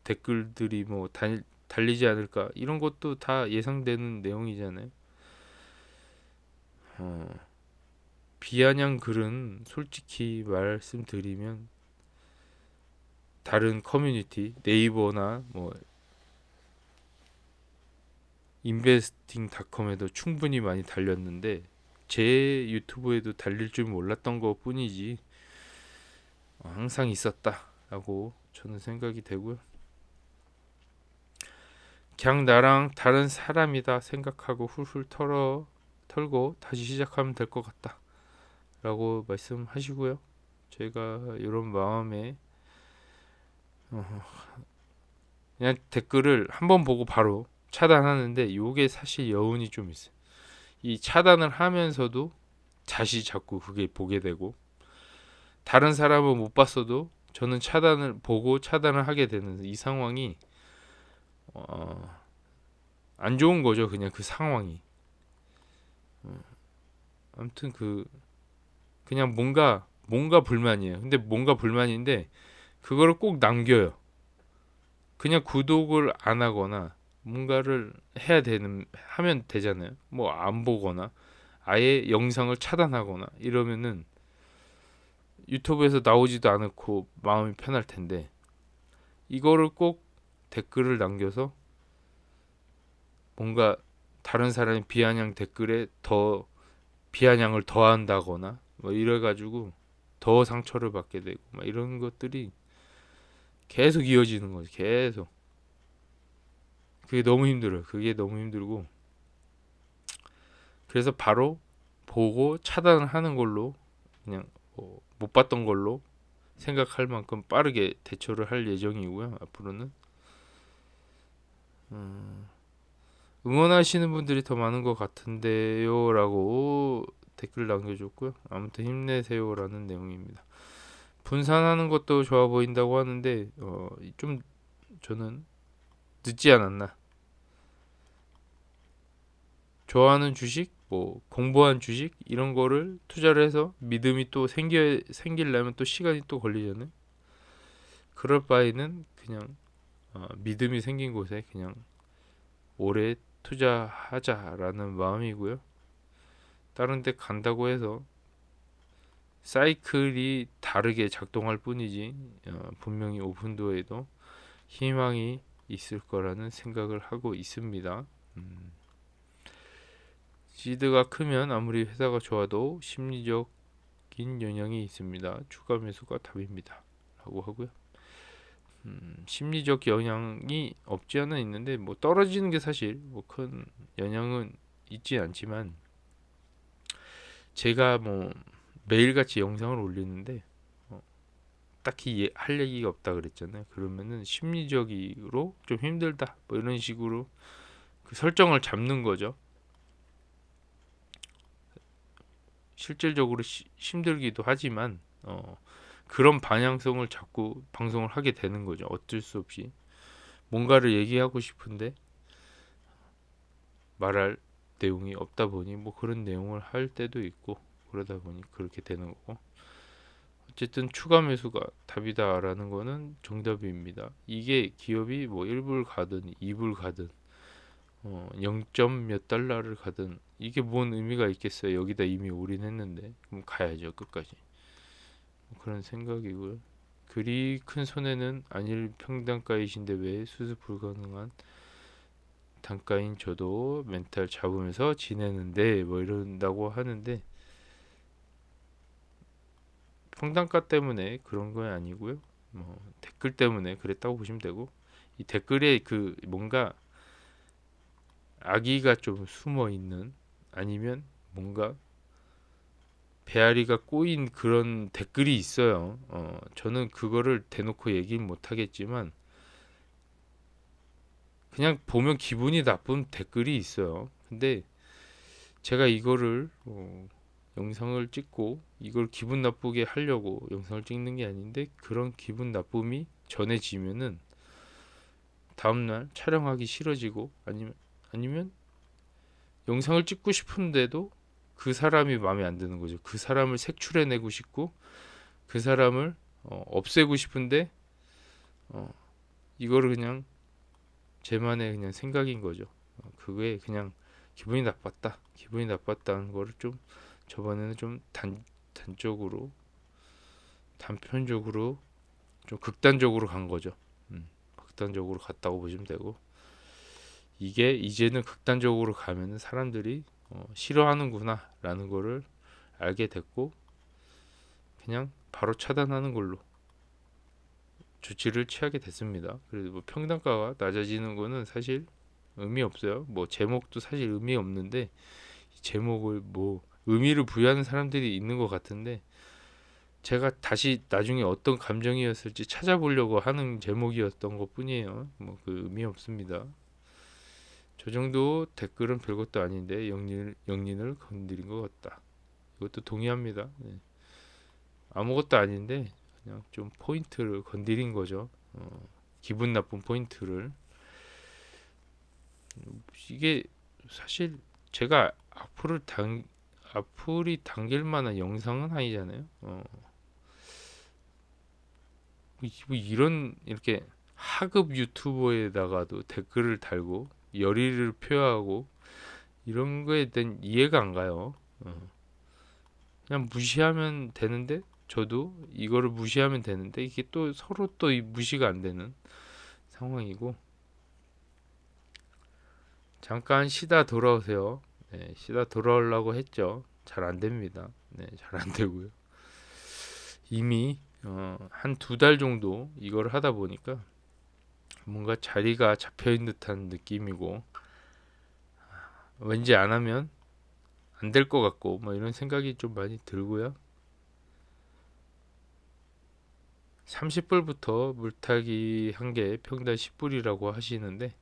댓글들이 뭐 달리지 않을까 이런 것도 다 예상되는 내용이잖아요. 어, 비아냥 글은 솔직히 말씀드리면 다른 커뮤니티 네이버나 뭐 인베스팅닷컴에도 충분히 많이 달렸는데 제 유튜브에도 달릴 줄 몰랐던 것 뿐이지 항상 있었다라고 저는 생각이 되고요. 그냥 나랑 다른 사람이다 생각하고 훌훌 털고 다시 시작하면 될 것 같다라고 말씀하시고요. 제가 이런 마음에 그냥 댓글을 한번 보고 바로 차단하는데 요게 사실 여운이 좀 있어요. 이 차단을 하면서도 다시 자꾸 그게 보게 되고 다른 사람은 못 봤어도 저는 차단을 보고 차단을 하게 되는 이 상황이 어, 안 좋은 거죠. 그냥 그 상황이. 아무튼 그냥 뭔가 불만이에요. 근데 뭔가 불만인데 그거를 꼭 남겨요. 그냥 구독을 안 하거나 뭔가를 하면 되잖아요. 뭐 안 보거나 아예 영상을 차단하거나 이러면은 유튜브에서 나오지도 않고 마음이 편할 텐데 이거를 꼭 댓글을 남겨서 뭔가 다른 사람의 비아냥 댓글에 더 비아냥을 더한다거나 뭐 이래가지고 더 상처를 받게 되고 막 이런 것들이 계속 이어지는 거지. 계속 그게 너무 힘들어요. 그게 너무 힘들고 그래서 바로 보고 차단을 하는 걸로 그냥 못 봤던 걸로 생각할 만큼 빠르게 대처를 할 예정이고요. 앞으로는 응원하시는 분들이 더 많은 것 같은데요라고 댓글 남겨줬고요. 아무튼 힘내세요라는 내용입니다. 분산하는 것도 좋아 보인다고 하는데 좀 저는 늦지 않았나. 좋아하는 주식, 뭐 공부한 주식 이런 거를 투자를 해서 믿음이 또 생기려면 또 시간이 또 걸리잖아요. 그럴 바에는 그냥 믿음이 생긴 곳에 그냥 오래 투자하자라는 마음이고요. 다른 데 간다고 해서 사이클이 다르게 작동할 뿐이지 분명히 오픈도어에도 희망이 있을 거라는 생각을 하고 있습니다. 시드가 크면 아무리 회사가 좋아도 심리적인 영향이 있습니다. 추가 매수가 답입니다. 라고 하고요. 심리적 영향이 없지 않아 있는데 뭐 떨어지는 게 사실 뭐 큰 영향은 있지 않지만 제가 뭐 매일같이 영상을 올리는데 딱히 할 얘기가 없다 그랬잖아요. 그러면은 심리적으로 좀 힘들다 뭐 이런 식으로 그 설정을 잡는 거죠. 실질적으로 힘들기도 하지만 그런 방향성을 자꾸 방송을 하게 되는 거죠. 어쩔 수 없이 뭔가를 얘기하고 싶은데 말할 내용이 없다 보니 뭐 그런 내용을 할 때도 있고 그러다 보니 그렇게 되는 거고 어쨌든 추가 매수가 답이다라는 거는 정답입니다. 이게 기업이 뭐 1불 가든 2불 가든 0점 몇 달러를 가든 이게 뭔 의미가 있겠어요. 여기다 이미 올인했는데 그럼 가야죠 끝까지. 뭐 그런 생각이고요. 그리 큰 손해는 아닐 평단가이신데 왜 수습 불가능한 단가인 저도 멘탈 잡으면서 지내는데 뭐 이런다고 하는데 평단가 때문에 그런 건 아니고요. 뭐 댓글 때문에 그랬다고 보시면 되고 이 댓글에 그 뭔가 악의가 좀 숨어 있는 아니면 뭔가 배앓이가 꼬인 그런 댓글이 있어요. 저는 그거를 대놓고 얘기는 못 하겠지만 그냥 보면 기분이 나쁜 댓글이 있어요. 근데 제가 이거를 영상을 찍고 이걸 기분 나쁘게 하려고 영상을 찍는 게 아닌데 그런 기분 나쁨이 전해지면은 다음날 촬영하기 싫어지고 아니면 영상을 찍고 싶은데도 그 사람이 마음에 안 드는 거죠. 그 사람을 색출해내고 싶고 그 사람을 없애고 싶은데 어, 이거를 그냥 제만의 그냥 생각인 거죠. 그게 그냥 기분이 나빴다는 거를 좀 저번에는 좀 단적으로 단편적으로 좀 극단적으로 간 거죠. 극단적으로 갔다고 보시면 되고 이게 이제는 극단적으로 가면은 사람들이 싫어하는구나 라는 거를 알게 됐고, 그냥 바로 차단하는 걸로 조치를 취하게 됐습니다. 그래도 뭐 평단가가 낮아지는 거는 사실 의미 없어요. 뭐 제목도 사실 의미 없는데, 이 제목을 뭐 의미를 부여하는 사람들이 있는 것 같은데, 제가 다시 나중에 어떤 감정이었을지 찾아보려고 하는 제목이었던 것 뿐이에요. 뭐 그 의미 없습니다. 저 정도 댓글은 별것도 아닌데 영린을 건드린 것 같다. 이것도 동의합니다. 네. 아무것도 아닌데 그냥 좀 포인트를 건드린 거죠. 기분 나쁜 포인트를. 이게 사실 제가 악플이 당길 만한 영상은 아니잖아요. 뭐 이런 이렇게 하급 유튜버에다가도 댓글을 달고 열의를 표하고 이런 거에 대한 이해가 안 가요. 그냥 무시하면 되는데, 저도 이거를 무시하면 되는데 이게 또 서로 또 무시가 안 되는 상황이고. 잠깐 쉬다 돌아오세요. 네, 쉬다 돌아오려고 했죠. 잘 안 됩니다. 네, 잘 안 되고요. 이미 한 두 달 정도 이걸 하다 보니까 뭔가 자리가 잡혀 있는 듯한 느낌이고, 왠지 안 하면 안 될 것 같고 뭐 이런 생각이 좀 많이 들고요. 30불부터 물타기 한 개 평당 10불이라고 하시는데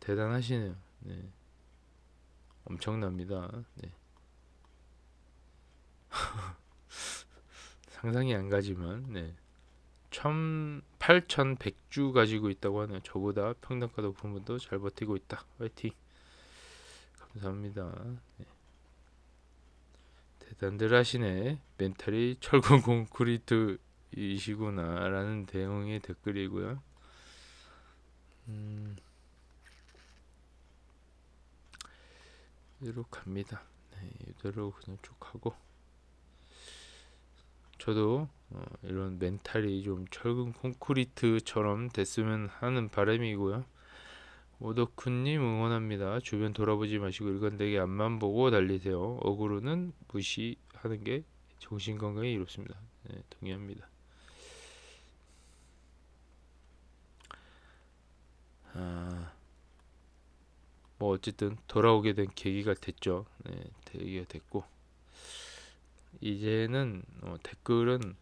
대단하시네요. 네, 엄청납니다. 네, 상상이 안 가지만, 네. 8,100주 가지고 있다고 하네요. 저보다 평단가 높은 분도 잘 버티고 있다. 화이팅. 감사합니다. 네. 대단들 하시네. 멘탈이 철근 콘크리트이시구나 라는 대응의 댓글이고요. 이대로 갑니다. 네, 이대로 그냥 쭉 하고, 저도 이런 멘탈이 좀 철근 콘크리트처럼 됐으면 하는 바람이고요. 오덕후님 응원합니다. 주변 돌아보지 마시고 일관되게 앞만 보고 달리세요. 어그로는 무시하는 게 정신건강에 이롭습니다. 네, 동의합니다. 뭐 어쨌든 돌아오게 된 계기가 됐죠. 네, 계기가 됐고, 이제는 댓글은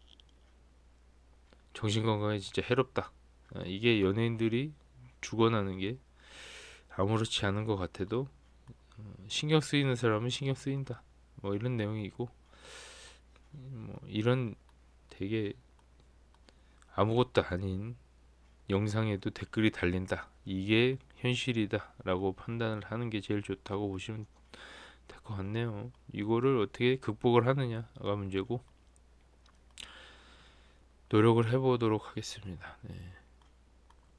정신건강에 진짜 해롭다. 이게 연예인들이 죽어나는 게 아무렇지 않은 것 같아도 신경 쓰이는 사람은 신경 쓰인다. 뭐 이런 내용이고, 뭐 이런 되게 아무것도 아닌 영상에도 댓글이 달린다. 이게 현실이다라고 판단을 하는 게 제일 좋다고 보시면 될 것 같네요. 이거를 어떻게 극복을 하느냐가 문제고, 노력을 해보도록 하겠습니다. 네.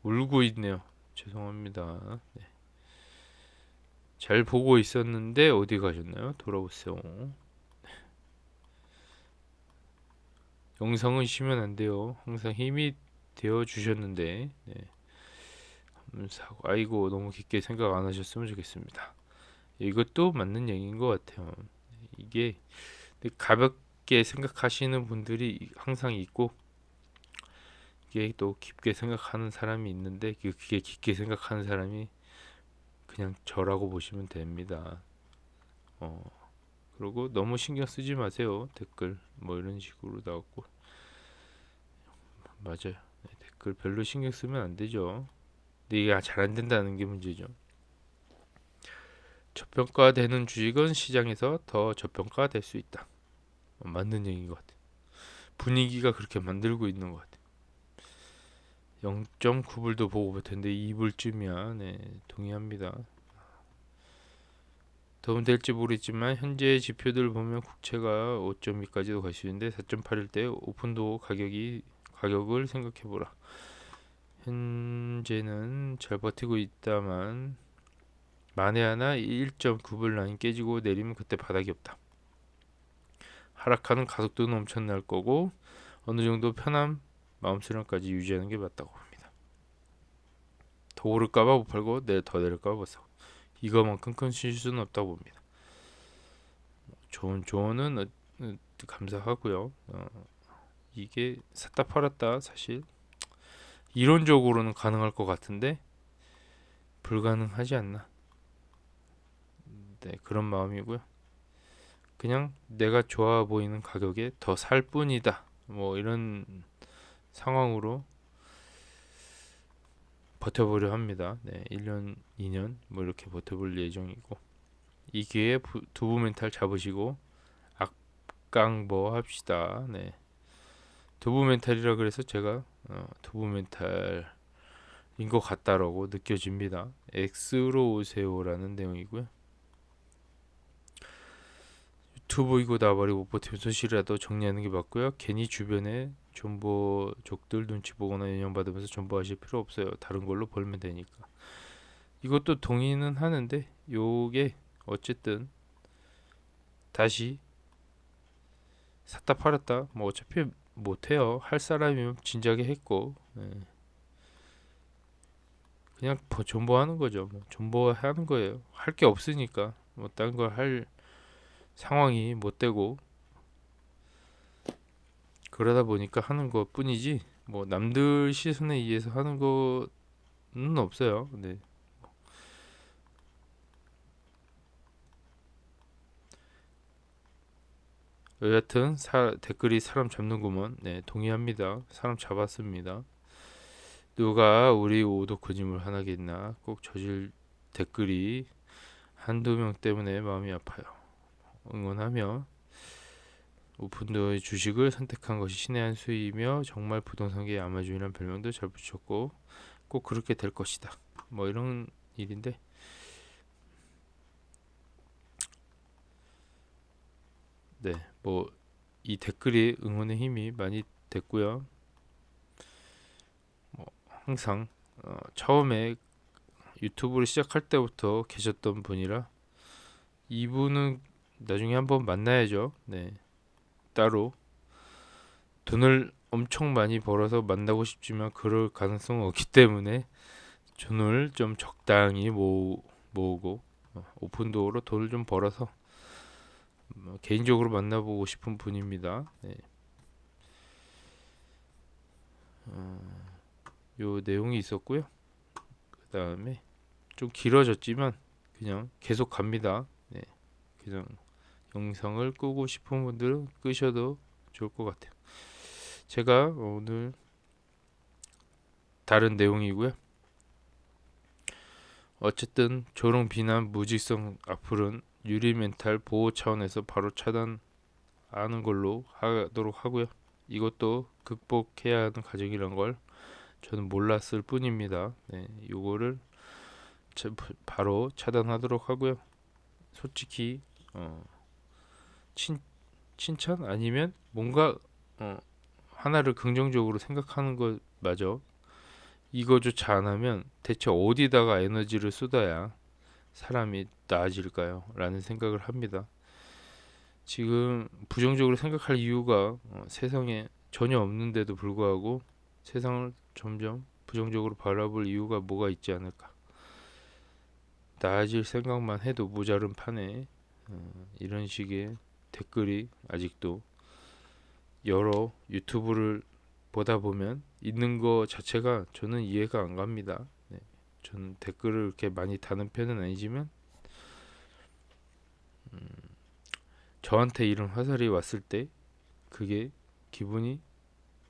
울고 있네요. 죄송합니다. 네. 잘 보고 있었는데 어디 가셨나요? 돌아오세요. 영상은 쉬면 안 돼요. 항상 힘이 되어 주셨는데, 네. 아이고 너무 깊게 생각 안 하셨으면 좋겠습니다. 이것도 맞는 얘기인 것 같아요. 이게 가볍게 생각하시는 분들이 항상 있고, 이게 또 깊게 생각하는 사람이 있는데, 그게 깊게 생각하는 사람이 그냥 저라고 보시면 됩니다. 그리고 너무 신경 쓰지 마세요. 댓글 뭐 이런 식으로 나왔고, 맞아요. 네, 댓글 별로 신경 쓰면 안 되죠. 근데 이게 잘 안 된다는 게 문제죠. 저평가되는 주식은 시장에서 더 저평가될 수 있다. 맞는 얘기인 것 같아요. 분위기가 그렇게 만들고 있는 것 같아요. 0.9불도 보고 버텼는데 2불쯤이야. 네, 동의합니다. 도움될지 모르겠지만 현재 지표들 보면 국채가 5.2까지도 갈 수 있는데 4.8일 때 오픈도 가격을 생각해보라. 현재는 잘 버티고 있다만 만에 하나 1.9불 라인 깨지고 내리면 그때 바닥이 없다. 하락하는 가속도는 엄청날 거고 어느 정도 편한 마음 수련까지 유지하는 게 맞다고 봅니다. 오를까봐 못 팔고 더 내릴까봐 못 사고, 이거만큼 큰 실수는 없다고 봅니다. 좋은 조언은 감사하고요. 이게 샀다 팔았다 사실 이론적으로는 가능할 것 같은데 불가능하지 않나. 네, 그런 마음이고요. 그냥 내가 좋아 보이는 가격에 더 살 뿐이다. 뭐 이런 상황으로 버텨보려 합니다. 네, 1년, 2년 뭐 이렇게 버텨볼 예정이고, 이 기회에 두부 멘탈 잡으시고 악강버 합시다. 네, 두부 멘탈이라 그래서 제가 두부 멘탈인 것 같다라고 느껴집니다. X로 오세요라는 내용이고요. 유튜브이고 나발이고 못 버티면 손실이라도 정리하는 게 맞고요. 괜히 주변에 존버족들 눈치 보거나 영향받으면서 존버하실 필요 없어요. 다른 걸로 벌면 되니까. 이것도 동의는 하는데 요게 어쨌든 다시 샀다 팔았다 뭐 어차피 못해요. 할 사람이면 진작에 했고, 그냥 존버하는 거죠. 뭐 존버하는 거예요. 할 게 없으니까 뭐 딴 걸 할 상황이 못 되고 그러다 보니까 하는 것 뿐이지, 뭐 남들 시선에 의해서 하는 거는 없어요. 네. 여하튼 댓글이 사람 잡는구먼. 네, 동의합니다. 사람 잡았습니다. 누가 우리 오독거짐을 하나겠나. 꼭 저질 댓글이 한두 명 때문에 마음이 아파요. 응원하며 오픈도어의 주식을 선택한 것이 신의 한 수이며 정말 부동산계의 아마존이란 별명도 잘 붙였고 꼭 그렇게 될 것이다. 뭐 이런 일인데, 네, 뭐 이 댓글이 응원의 힘이 많이 됐고요. 뭐 항상 처음에 유튜브를 시작할 때부터 계셨던 분이라 이분은 나중에 한번 만나야죠. 네, 따로 돈을 엄청 많이 벌어서 만나고 싶지만 그럴 가능성은 없기 때문에 돈을 좀 적당히 모으고 오픈도어로 돈을 좀 벌어서 개인적으로 만나보고 싶은 분입니다. 네. 요 내용이 있었고요. 그 다음에 좀 길어졌지만 그냥 계속 갑니다. 네. 그냥 영상을 끄고 싶은 분들은 끄셔도 좋을 것 같아요. 제가 오늘 다른 내용이고요. 어쨌든 조롱 비난 무직성 악플은 유리 멘탈 보호 차원에서 바로 차단하는 걸로 하도록 하고요. 이것도 극복해야 하는 과정이란 걸 저는 몰랐을 뿐입니다. 네, 요거를 바로 차단하도록 하고요. 솔직히 칭, 칭찬 아니면 뭔가 하나를 긍정적으로 생각하는 것마저 이거조차 안 하면 대체 어디다가 에너지를 쏟아야 사람이 나아질까요? 라는 생각을 합니다. 지금 부정적으로 생각할 이유가 세상에 전혀 없는데도 불구하고 세상을 점점 부정적으로 바라볼 이유가 뭐가 있지 않을까. 나아질 생각만 해도 모자른 판에 이런 식의 댓글이 아직도 여러 유튜브를 보다 보면 있는 거 자체가 저는 이해가 안 갑니다. 네. 저는 댓글을 이렇게 많이 다는 편은 아니지만 저한테 이런 화살이 왔을 때 그게 기분이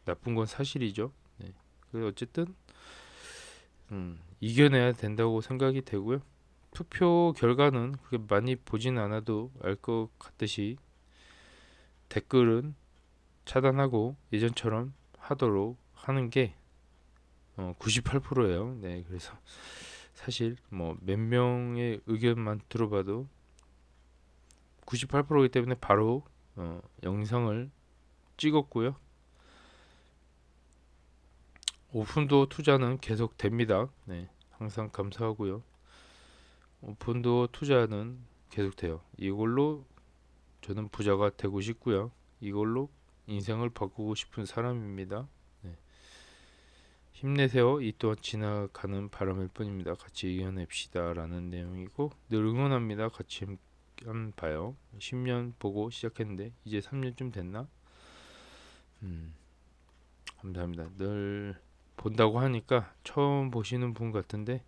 나쁜 건 사실이죠. 네. 그래서 어쨌든 이겨내야 된다고 생각이 되고요. 투표 결과는 그렇게 많이 보진 않아도 알 것 같듯이 댓글은 차단하고 예전처럼 하도록 하는 게 98%예요. 네, 그래서 사실 뭐 몇 명의 의견만 들어봐도 98%이기 때문에 바로 영상을 찍었고요. 오픈도어 투자는 계속 됩니다. 네, 항상 감사하고요. 오픈도어 투자는 계속 돼요. 이걸로 저는 부자가 되고 싶고요. 이걸로 인생을 바꾸고 싶은 사람입니다. 네. 힘내세요. 이 또한 지나가는 바람일 뿐입니다. 같이 이겨냅시다라는 내용이고 늘 응원합니다. 같이 한번 봐요. 10년 보고 시작했는데 이제 3년쯤 됐나? 감사합니다. 늘 본다고 하니까 처음 보시는 분 같은데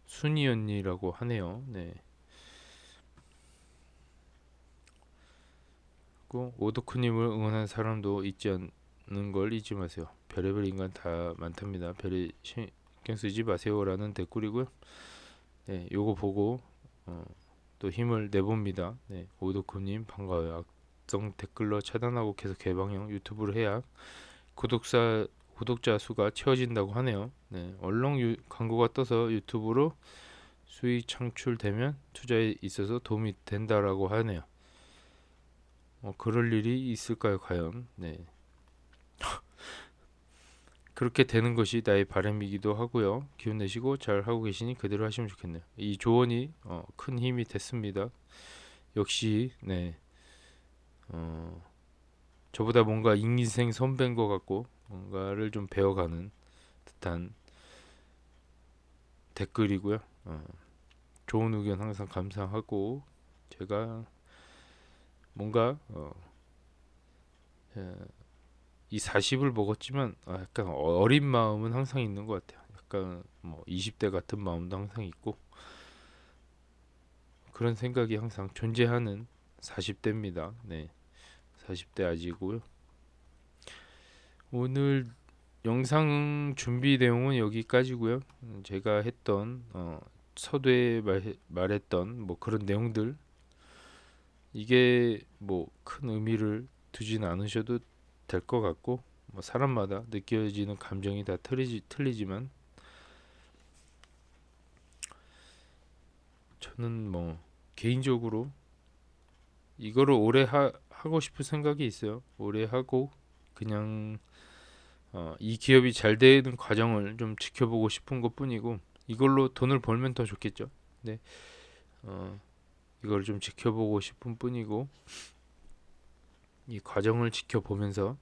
순이 언니라고 하네요. 네. 꼭 오덕후님을 응원하는 사람도 있지 않는 걸 잊지 마세요. 별의별 인간 다 많답니다. 별에 신경 쓰지 마세요라는 댓글이고요. 네, 요거 보고 또 힘을 내봅니다. 네, 오덕후님 반가워요. 악성 댓글로 차단하고 계속 개방형 유튜브를 해야 구독자 수가 채워진다고 하네요. 네, 얼렁 광고가 떠서 유튜브로 수익 창출되면 투자에 있어서 도움이 된다라고 하네요. 그럴 일이 있을까요, 과연? 네. 그렇게 되는 것이 나의 바람이기도 하고요. 기운 내시고 잘 하고 계시니 그대로 하시면 좋겠네요. 이 조언이 큰 힘이 됐습니다. 역시 네, 저보다 뭔가 인생 선배인 것 같고 뭔가를 좀 배워가는 듯한 댓글이고요. 좋은 의견 항상 감사하고 제가 뭔가 예, 이 40을 먹었지만 약간 어린 마음은 항상 있는 것 같아요. 약간 뭐 20대 같은 마음도 항상 있고 그런 생각이 항상 존재하는 40대입니다. 네, 40대 아직이고요. 오늘 영상 준비 내용은 여기까지고요. 제가 했던 서두에 말했던 뭐 그런 내용들 이게 뭐 큰 의미를 두진 않으셔도 될 것 같고 뭐 사람마다 느껴지는 감정이 다 틀리지만 저는 뭐 개인적으로 이거를 오래 하고 싶을 생각이 있어요. 오래 하고 그냥 이 기업이 잘 되는 과정을 좀 지켜보고 싶은 것뿐이고 이걸로 돈을 벌면 더 좋겠죠. 네, 이걸 좀 지켜보고 싶은 뿐이고 이 과정을 지켜보면서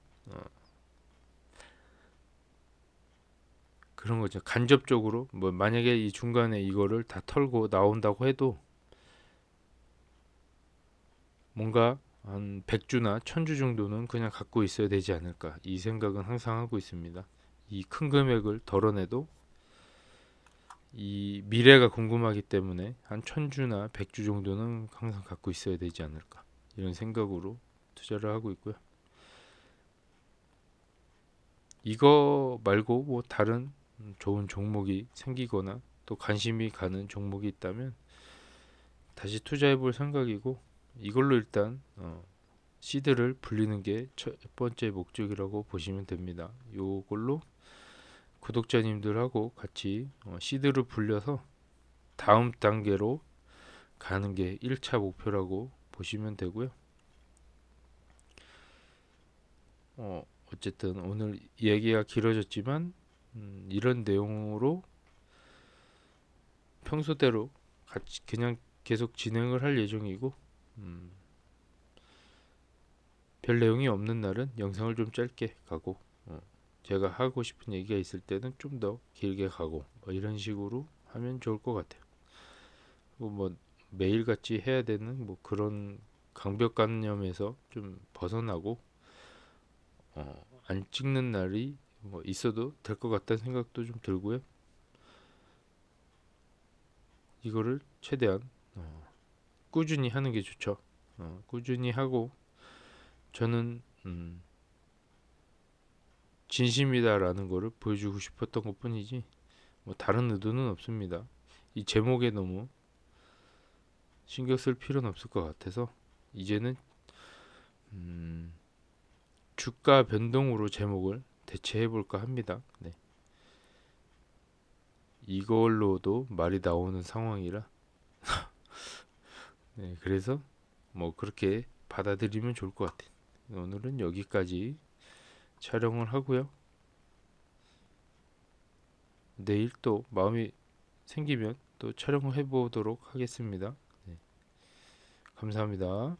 그런 거죠. 간접적으로 뭐 만약에 이 중간에 이거를 다 털고 나온다고 해도 뭔가 한 100주나 1000주 정도는 그냥 갖고 있어야 되지 않을까 이 생각은 항상 하고 있습니다. 이 큰 금액을 덜어내도 이 미래가 궁금하기 때문에 한 1000주나 100주 정도는 항상 갖고 있어야 되지 않을까 이런 생각으로 투자를 하고 있고요. 이거 말고 뭐 다른 좋은 종목이 생기거나 또 관심이 가는 종목이 있다면 다시 투자해 볼 생각이고 이걸로 일단 시드를 불리는 게 첫 번째 목적이라고 보시면 됩니다. 요걸로 구독자님들하고 같이 시드를 불려서 다음 단계로 가는 게 1차 목표라고 보시면 되고요. 어쨌든 오늘 얘기가 길어졌지만 이런 내용으로 평소대로 같이 그냥 계속 진행을 할 예정이고 별 내용이 없는 날은 영상을 좀 짧게 가고 제가 하고 싶은 얘기가 있을 때는 좀 더 길게 가고 뭐 이런 식으로 하면 좋을 것 같아요. 뭐 매일같이 해야 되는 뭐 그런 강박관념에서 좀 벗어나고 안 찍는 날이 뭐 있어도 될 것 같다는 생각도 좀 들고요. 이거를 최대한 꾸준히 하는 게 좋죠. 꾸준히 하고 저는 진심이다라는 거를 보여주고 싶었던 것뿐이지 뭐 다른 의도는 없습니다. 이 제목에 너무 신경 쓸 필요는 없을 것 같아서 이제는 주가 변동으로 제목을 대체해 볼까 합니다. 네. 이걸로도 말이 나오는 상황이라 네, 그래서 뭐 그렇게 받아들이면 좋을 것 같아요. 오늘은 여기까지 촬영을 하고요. 내일 또 마음이 생기면 또 촬영을 해보도록 하겠습니다. 네, 감사합니다.